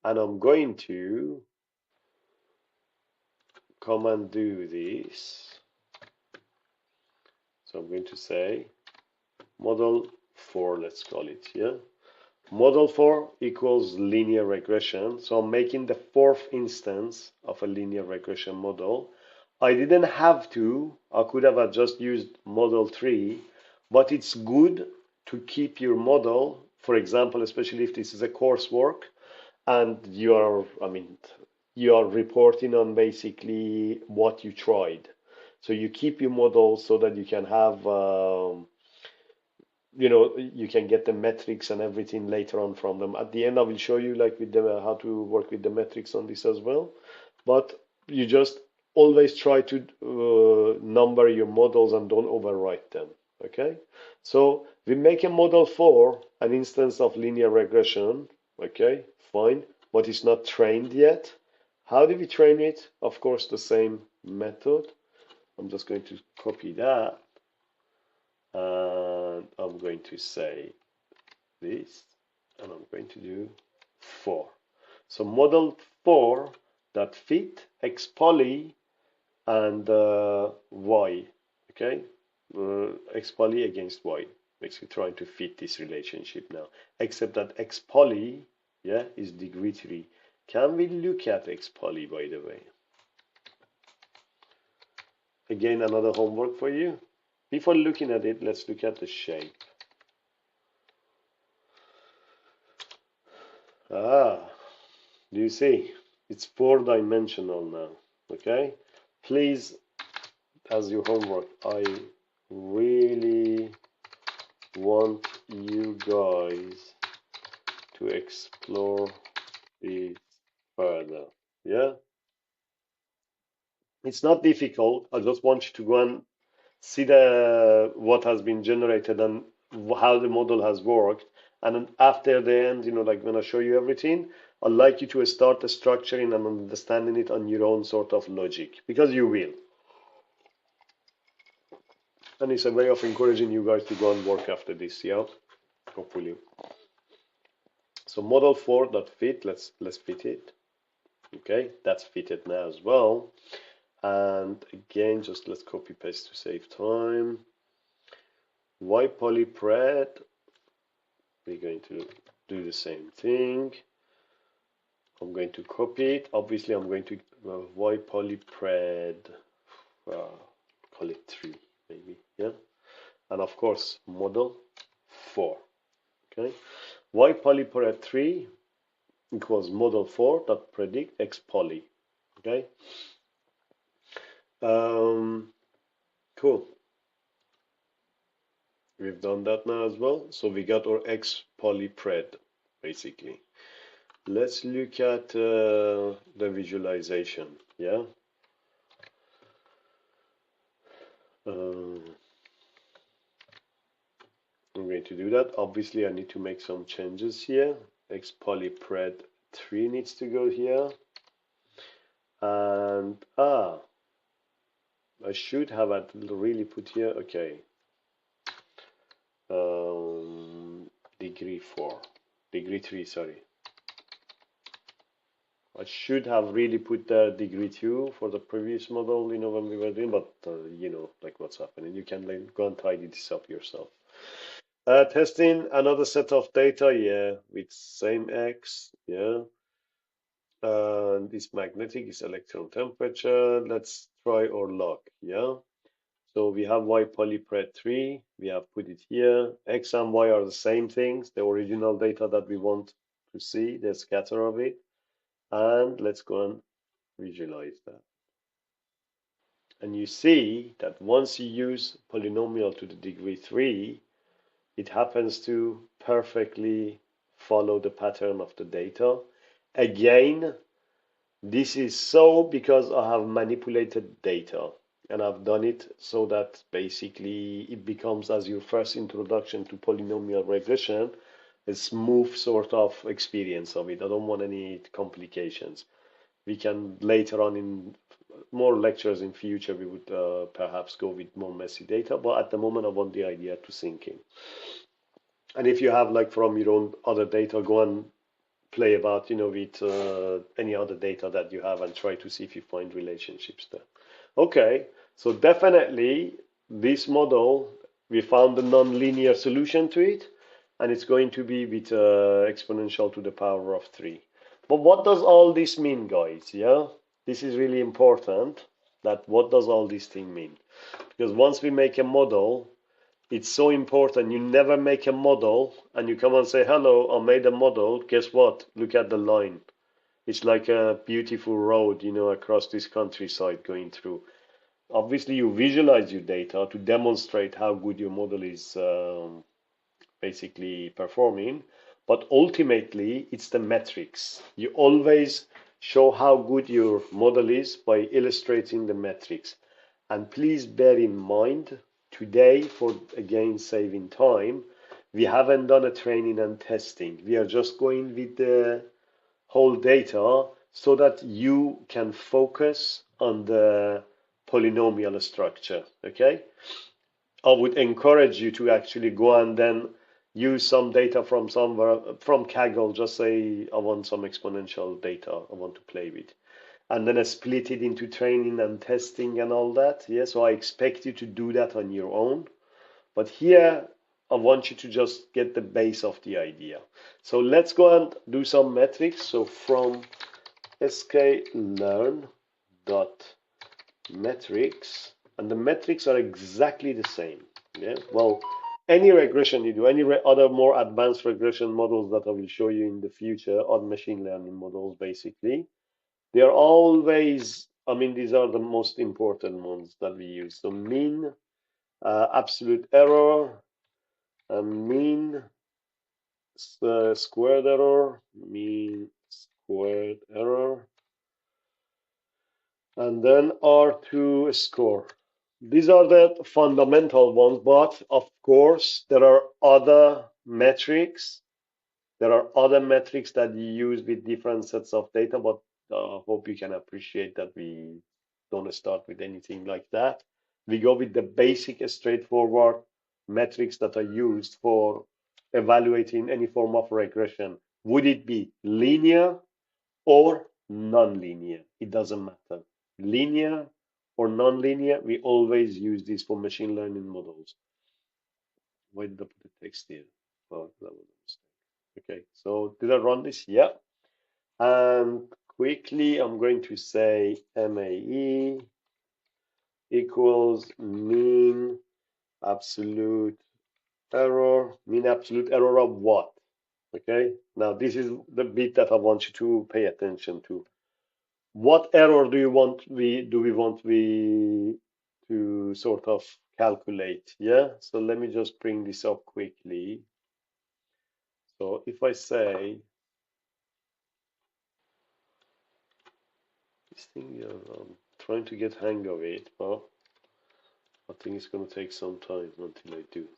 and I'm going to come and do this. So I'm going to say model 4, let's call it, yeah. Model 4 equals linear regression. So I'm making the 4th instance of a linear regression model. I didn't have to. I could have just used model 3, but it's good to keep your model, for example, especially if this is a coursework and you are reporting on basically what you tried. So you keep your model so that you can have you can get the metrics and everything later on from them. At the end, I will show you like with the how to work with the metrics on this as well. But you just always try to number your models and don't overwrite them. Okay, so we make a model for an instance of linear regression. Okay, fine, but it's not trained yet. How do we train it? Of course, the same method. I'm just going to copy that. And I'm going to say this, and I'm going to do 4. So model 4 that fit x poly and y, okay? X poly against y, basically trying to fit this relationship now, except that x poly, yeah, is degree 3. Can we look at x poly, by the way? Again, another homework for you. Before looking at it, let's look at the shape. Ah, do you see? It's 4-dimensional now, okay? Please, as your homework, I really want you guys to explore this further, yeah? It's not difficult. I just want you to go and see what has been generated and how the model has worked. And then after the end, like when I show you everything, I'd like you to start structuring and understanding it on your own sort of logic, because you will. And it's a way of encouraging you guys to go and work after this, yeah? Hopefully. So model 4.fit, let's fit it. Okay, that's fitted now as well. And again, just let's copy paste to save time. Y polypred, we're going to do the same thing. I'm going to copy it. Obviously, I'm going to Y polypred, call it 3, maybe, yeah. And of course, model 4. Okay, Y polypred 3 equals model 4 that predict X poly. Okay, cool. We've done that now as well. So we got our X polypred basically. Let's look at the visualization. Yeah. I'm going to do that. Obviously, I need to make some changes here. X polypred 3 needs to go here. And I should have really put here. Okay. Degree 4, degree 3, sorry. I should have really put the degree 2 for the previous model, you know, when we were doing, but you know, like what's happening. You can like, go and tidy this up yourself. Testing another set of data, yeah, with same X, yeah. This magnetic is electron temperature. Let's try our luck, yeah. So we have Y polypred 3, we have put it here. X and Y are the same things, the original data that we want to see, the scatter of it. And let's go and visualize that. And you see that once you use polynomial to the degree 3, it happens to perfectly follow the pattern of the data. Again, this is so because I have manipulated data. And I've done it so that basically it becomes, as your first introduction to polynomial regression, a smooth sort of experience of it. I don't want any complications. We can later on in more lectures in future, we would perhaps go with more messy data. But at the moment, I want the idea to sink in. And if you have like from your own other data, go and play about, you know, with any other data that you have and try to see if you find relationships there. Okay, so definitely this model, we found a non-linear solution to it, and it's going to be with exponential to the power of 3. But what does all this mean, guys? Yeah, this is really important. That what does all this thing mean? Because once we make a model, it's so important. You never make a model and you come and say, hello, I made a model. Guess what? Look at the line. It's like a beautiful road, you know, across this countryside going through. Obviously, you visualize your data to demonstrate how good your model is basically performing. But ultimately, it's the metrics. You always show how good your model is by illustrating the metrics. And please bear in mind, today, for again saving time, we haven't done a training and testing. We are just going with the whole data so that you can focus on the polynomial structure, okay? I would encourage you to actually go and then use some data from somewhere, from Kaggle, just say, I want some exponential data I want to play with. And then I split it into training and testing and all that. Yeah, so I expect you to do that on your own. But here, I want you to just get the base of the idea. So let's go and do some metrics. So from sklearn.metrics, and the metrics are exactly the same. Yeah, well, any regression you do, any other more advanced regression models that I will show you in the future, or machine learning models, basically, they are always, I mean, these are the most important ones that we use. So mean, absolute error, mean squared error, mean squared error, and then R2 score. These are the fundamental ones, but of course, there are other metrics There are other metrics that you use with different sets of data, but hope you can appreciate that we don't start with anything like that. We go with the basic, straightforward metrics that are used for evaluating any form of regression. Would it be linear or non-linear? It doesn't matter. Linear or non-linear, we always use this for machine learning models. Why did I put the text here? Oh, that was a mistake. Okay, so did I run this? Yeah. And quickly, I'm going to say MAE equals mean absolute error. Mean absolute error of what? Okay, now this is the bit that I want you to pay attention to. What error do we want to sort of calculate? Yeah, so let me just bring this up quickly. So if I say this thing, I'm trying to get hang of it, but I think it's going to take some time until I do.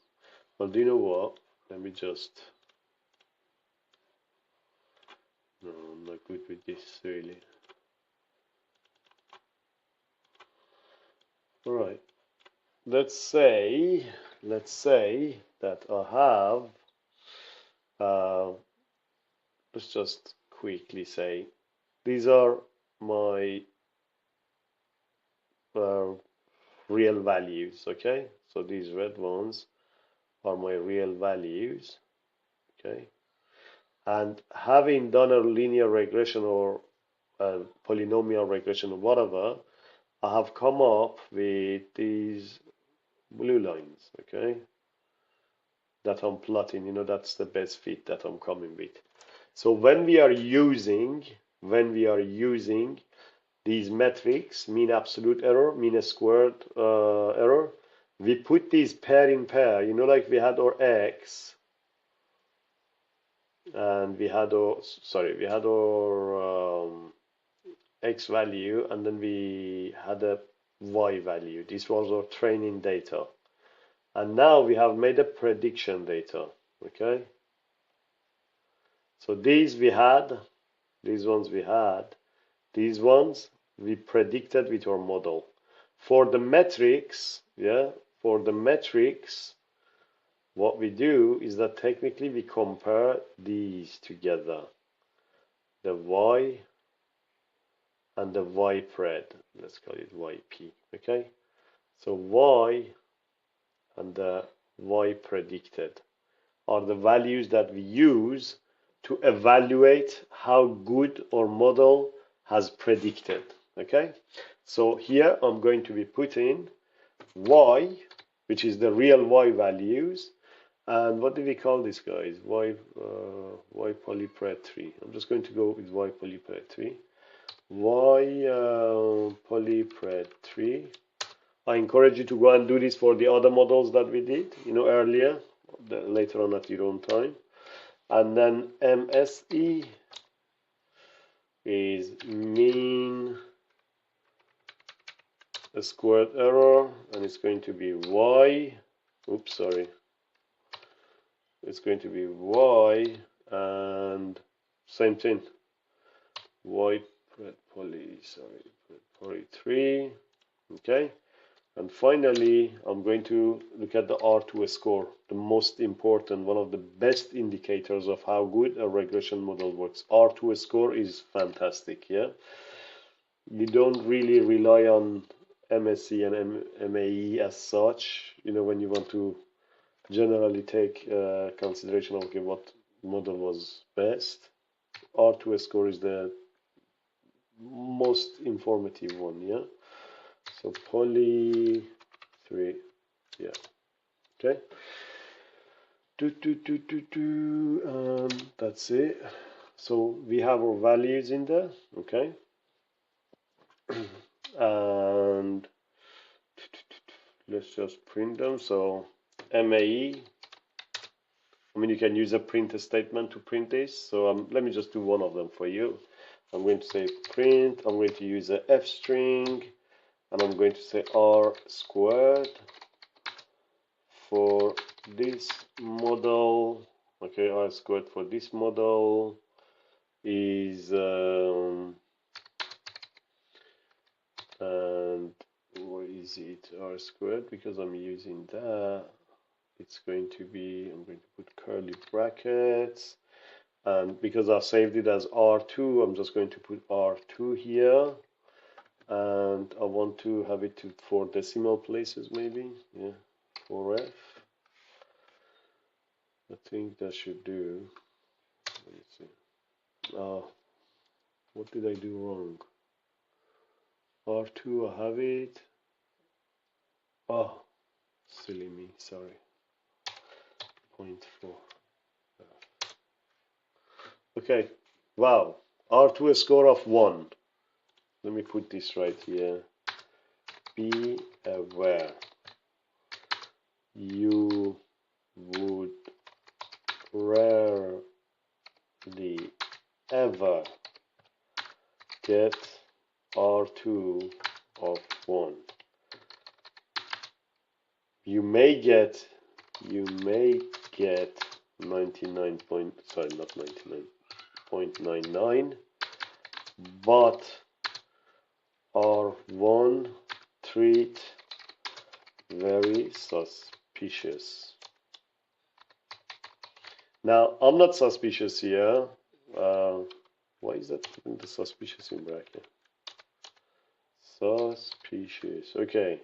But do you know what? Let me just. No, I'm not good with this really. All right. Let's say that I have. Let's just quickly say these are my real values. Okay. So these red ones are my real values. Okay. And having done a linear regression or a polynomial regression or whatever, I have come up with these blue lines, okay, that I'm plotting. You know, that's the best fit that I'm coming with. So when we are using these metrics, mean absolute error, mean squared error, we put these pair in pair. You know, like we had our x, and we had our x value, and then we had a y value. This was our training data. And now we have made a prediction data. Okay. So these ones we predicted with our model. For the metrics, what we do is that technically we compare these together. The y and the y pred. Let's call it yp. Okay. So y and the y predicted are the values that we use to evaluate how good our model has predicted. Okay, so here I'm going to be putting y, which is the real y values, and what do we call this, guys? Y polypred 3. I'm just going to go with y polypred 3. Y polypred 3. I encourage you to go and do this for the other models that we did, earlier, later on at your own time. And then MSE is mean squared error, and it's going to be y. Oops, sorry. It's going to be y, and same thing. Y poly 3. Okay. And finally, I'm going to look at the R2 score, the most important, one of the best indicators of how good a regression model works. R2 score is fantastic, yeah? You don't really rely on MSE and MAE as such, when you want to generally take consideration of okay, what model was best. R2 score is the most informative one, yeah? So poly 3, yeah, okay. That's it. So we have our values in there, okay. And let's just print them. So MAE, I mean, you can use a print statement to print this. So let me just do one of them for you. I'm going to say print, I'm going to use a F string, and I'm going to say R squared for this model Okay, R squared for this model is and what is it? R squared, because I'm using that, it's going to be, I'm going to put curly brackets, and because I saved it as R2, I'm just going to put R2 here, and I want to have it to 4 decimal places maybe, yeah, 4F. I think that should do. Let me see. Oh, what did I do wrong? R2, I have it. Oh, silly me, sorry. 0.4. Okay, wow. R2 a score of 1. Let me put this right here. Be aware. You would rarely ever get R2 of 1. You may get 99 point, sorry, not 99.99, but R1 treat very suspicious. Now, I'm not suspicious here. Why is that putting the suspicious in bracket? Suspicious. Okay.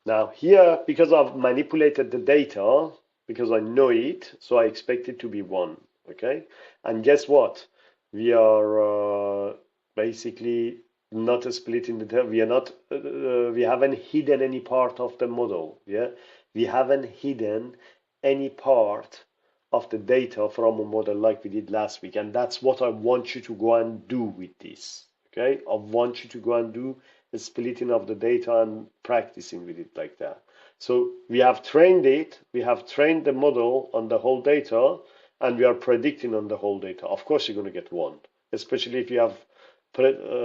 Now here, because I've manipulated the data, because I know it, so I expect it to be 1. Okay. And guess what? We are basically not splitting the data. We are not. We haven't hidden any part of the model. Yeah. We haven't hidden any part of the data from a model like we did last week, and that's what I want you to go and do with this. Okay, I want you to go and do a splitting of the data and practicing with it like that. So we have trained it, we have trained the model on the whole data, and we are predicting on the whole data. Of course, you're going to get 1, especially if you have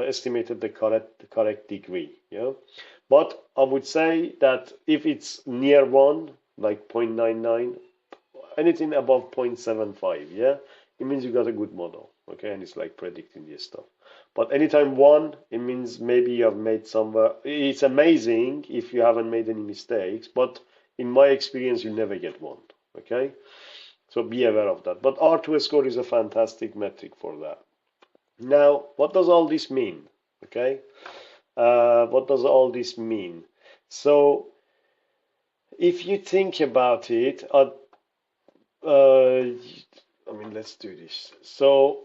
estimated the correct degree. Yeah, but I would say that if it's near 1, like 0.99, anything above 0.75, yeah, it means you got a good model. Okay, and it's like predicting this stuff. But anytime 1, it means maybe you have made somewhere. It's amazing if you haven't made any mistakes, but in my experience, you never get 1. Okay, so be aware of that. But R2 score is a fantastic metric for that. Now, what does all this mean? Okay, what does all this mean? So, if you think about it, I mean, let's do this. So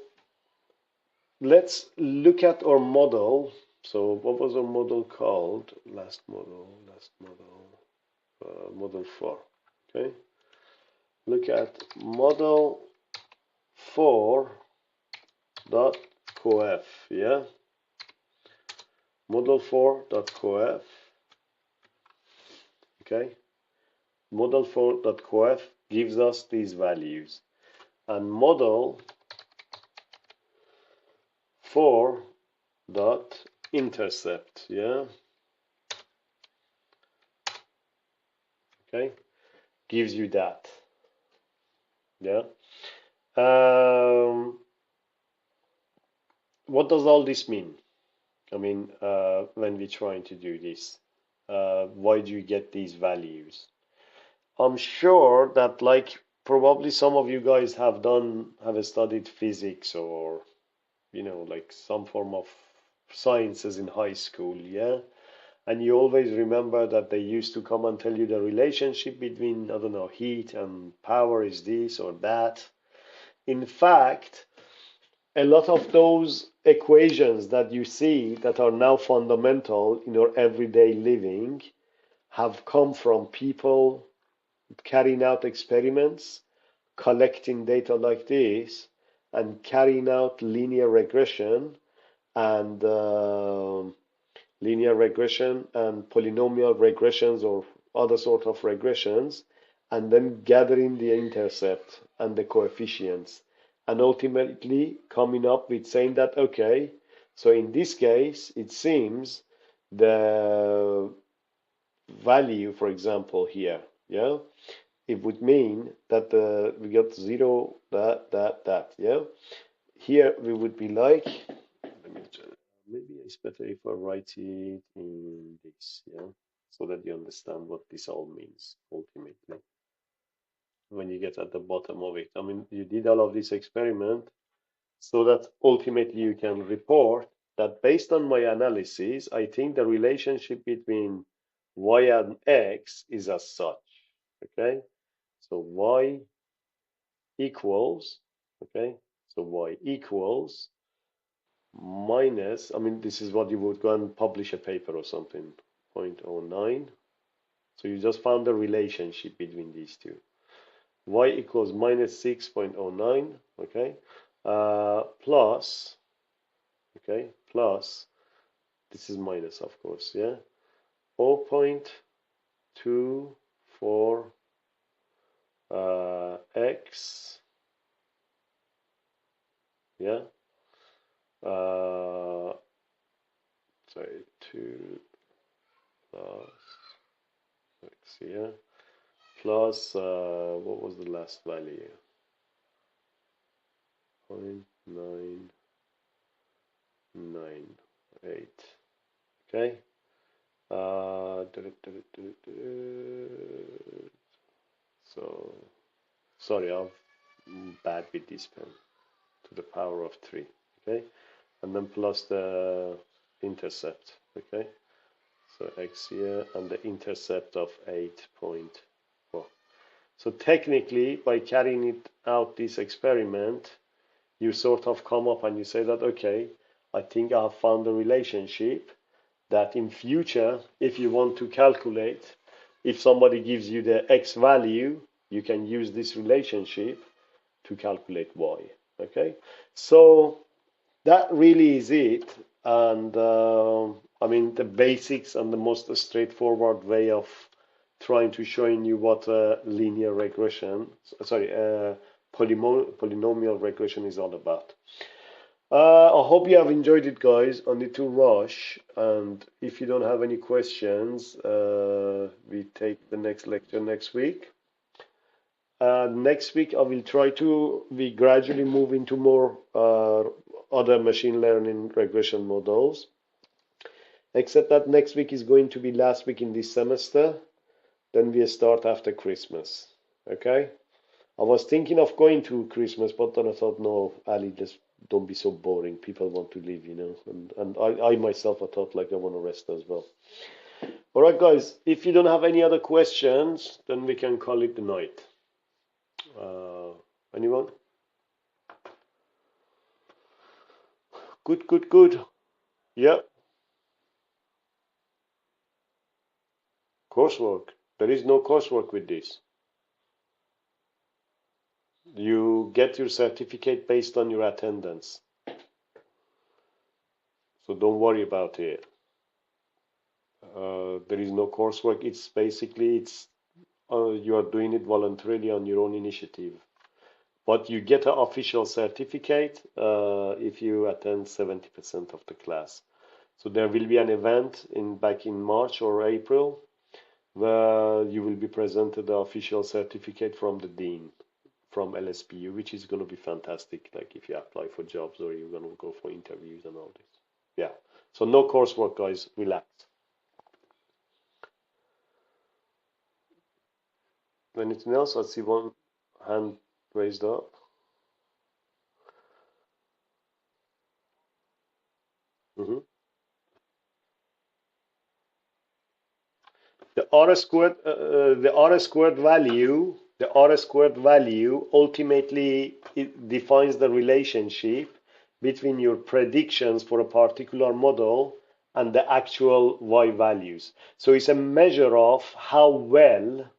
let's look at our model. So what was our model called? Last model, model 4. Okay. Look at model 4 dot coef. Yeah. Model 4 dot coef. Okay. Model 4 dot coef gives us these values, and model 4 dot intercept, yeah, okay, gives you that, yeah. What does all this mean? I mean, when we're trying to do this, why do you get these values? I'm sure that, like, probably some of you guys have studied physics, or like some form of sciences in high school, yeah. And you always remember that they used to come and tell you the relationship between, I don't know, heat and power is this or that. In fact, a lot of those equations that you see that are now fundamental in your everyday living have come from people carrying out experiments, collecting data like this, and carrying out linear regression and polynomial regressions or other sort of regressions, and then gathering the intercept and the coefficients, and ultimately coming up with saying that, okay, so in this case, it seems the value, for example, here, yeah, it would mean that we got 0, that, yeah? Here we would be like, let me maybe it's better if I write it in this, yeah? So that you understand what this all means ultimately. When you get at the bottom of it. I mean, you did all of this experiment so that ultimately you can report that based on my analysis, I think the relationship between y and x is as such. Okay, so y equals, okay, so y equals minus, I mean, this is what you would go and publish a paper or something, 0.09. So you just found the relationship between these two. Y equals minus 6.09, okay, plus, okay, plus, this is minus, of course, yeah, 0.24 x, yeah, sorry, 2 plus x, yeah, plus, what was the last value? 0.998, okay. So, sorry, I'm bad with this pen. To the power of 3, okay? And then plus the intercept, okay? So x here and the intercept of 8.4. So technically, by carrying it out this experiment, you sort of come up and you say that, okay, I think I have found a relationship that in future, if you want to calculate, if somebody gives you the x value, you can use this relationship to calculate y. Okay, so that really is it. And I mean, the basics and the most straightforward way of trying to showing you what linear regression, sorry, polynomial regression is all about. I hope you have enjoyed it, guys. I need to rush, and if you don't have any questions, we take the next lecture next week. Next week, I will try to we gradually move into more other machine learning regression models. Except that next week is going to be last week in this semester. Then we start after Christmas. Okay? I was thinking of going to Christmas, but then I thought, no, Ali, just don't be so boring. People want to leave, you know. And I myself, I thought like I want to rest as well. All right, guys. If you don't have any other questions, then we can call it the night. Anyone? Good, good, good. Yeah. Coursework. There is no coursework with this. You get your certificate based on your attendance. So don't worry about it. There is no coursework. It's basically you are doing it voluntarily on your own initiative. But you get an official certificate if you attend 70% of the class. So there will be an event back in March or April where you will be presented the official certificate from the dean from LSPU, which is going to be fantastic. Like if you apply for jobs or you're going to go for interviews and all this. Yeah. So no coursework, guys. Relax. Anything else? I see one hand raised up. Mm-hmm. The R squared, the R squared value ultimately it defines the relationship between your predictions for a particular model and the actual Y values. So it's a measure of how well,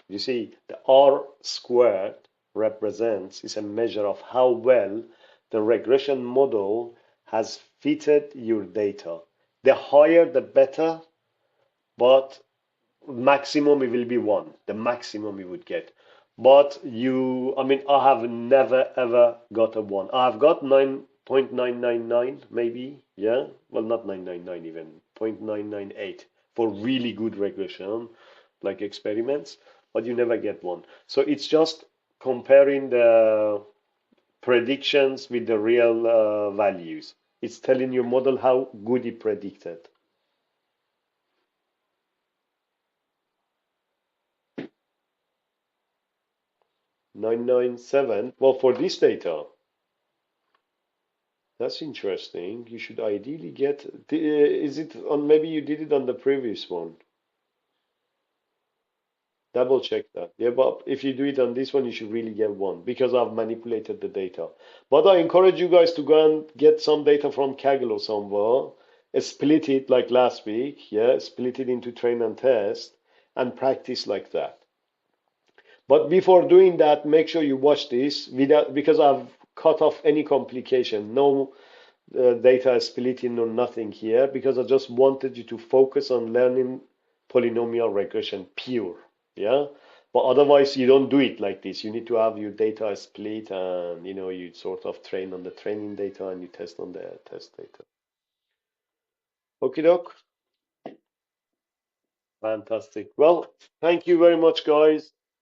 you see, the R squared represents, is a measure of how well the regression model has fitted your data. The higher, the better, but maximum it will be 1, the maximum you would get. But I mean, I have never ever got a 1. I've got 9.999 maybe, yeah, well, not 999 even, 0.998 for really good regression like experiments. but you never get one. So it's just comparing the predictions with the real values. It's telling your model how good it predicted. 997. Well, for this data, that's interesting. You should ideally get. Is it on? Maybe you did it on the previous one. Double check that. Yeah, but if you do it on this one, you should really get one because I've manipulated the data. But I encourage you guys to go and get some data from Kaggle or somewhere, split it like last week, yeah, split it into train and test, and practice like that. But before doing that, make sure you watch this without, because I've cut off any complication. No data splitting or nothing here because I just wanted you to focus on learning polynomial regression pure. Yeah. But otherwise, you don't do it like this. You need to have your data split and you sort of train on the training data and you test on the test data. Okay, doc. Fantastic. Well, thank you very much, guys.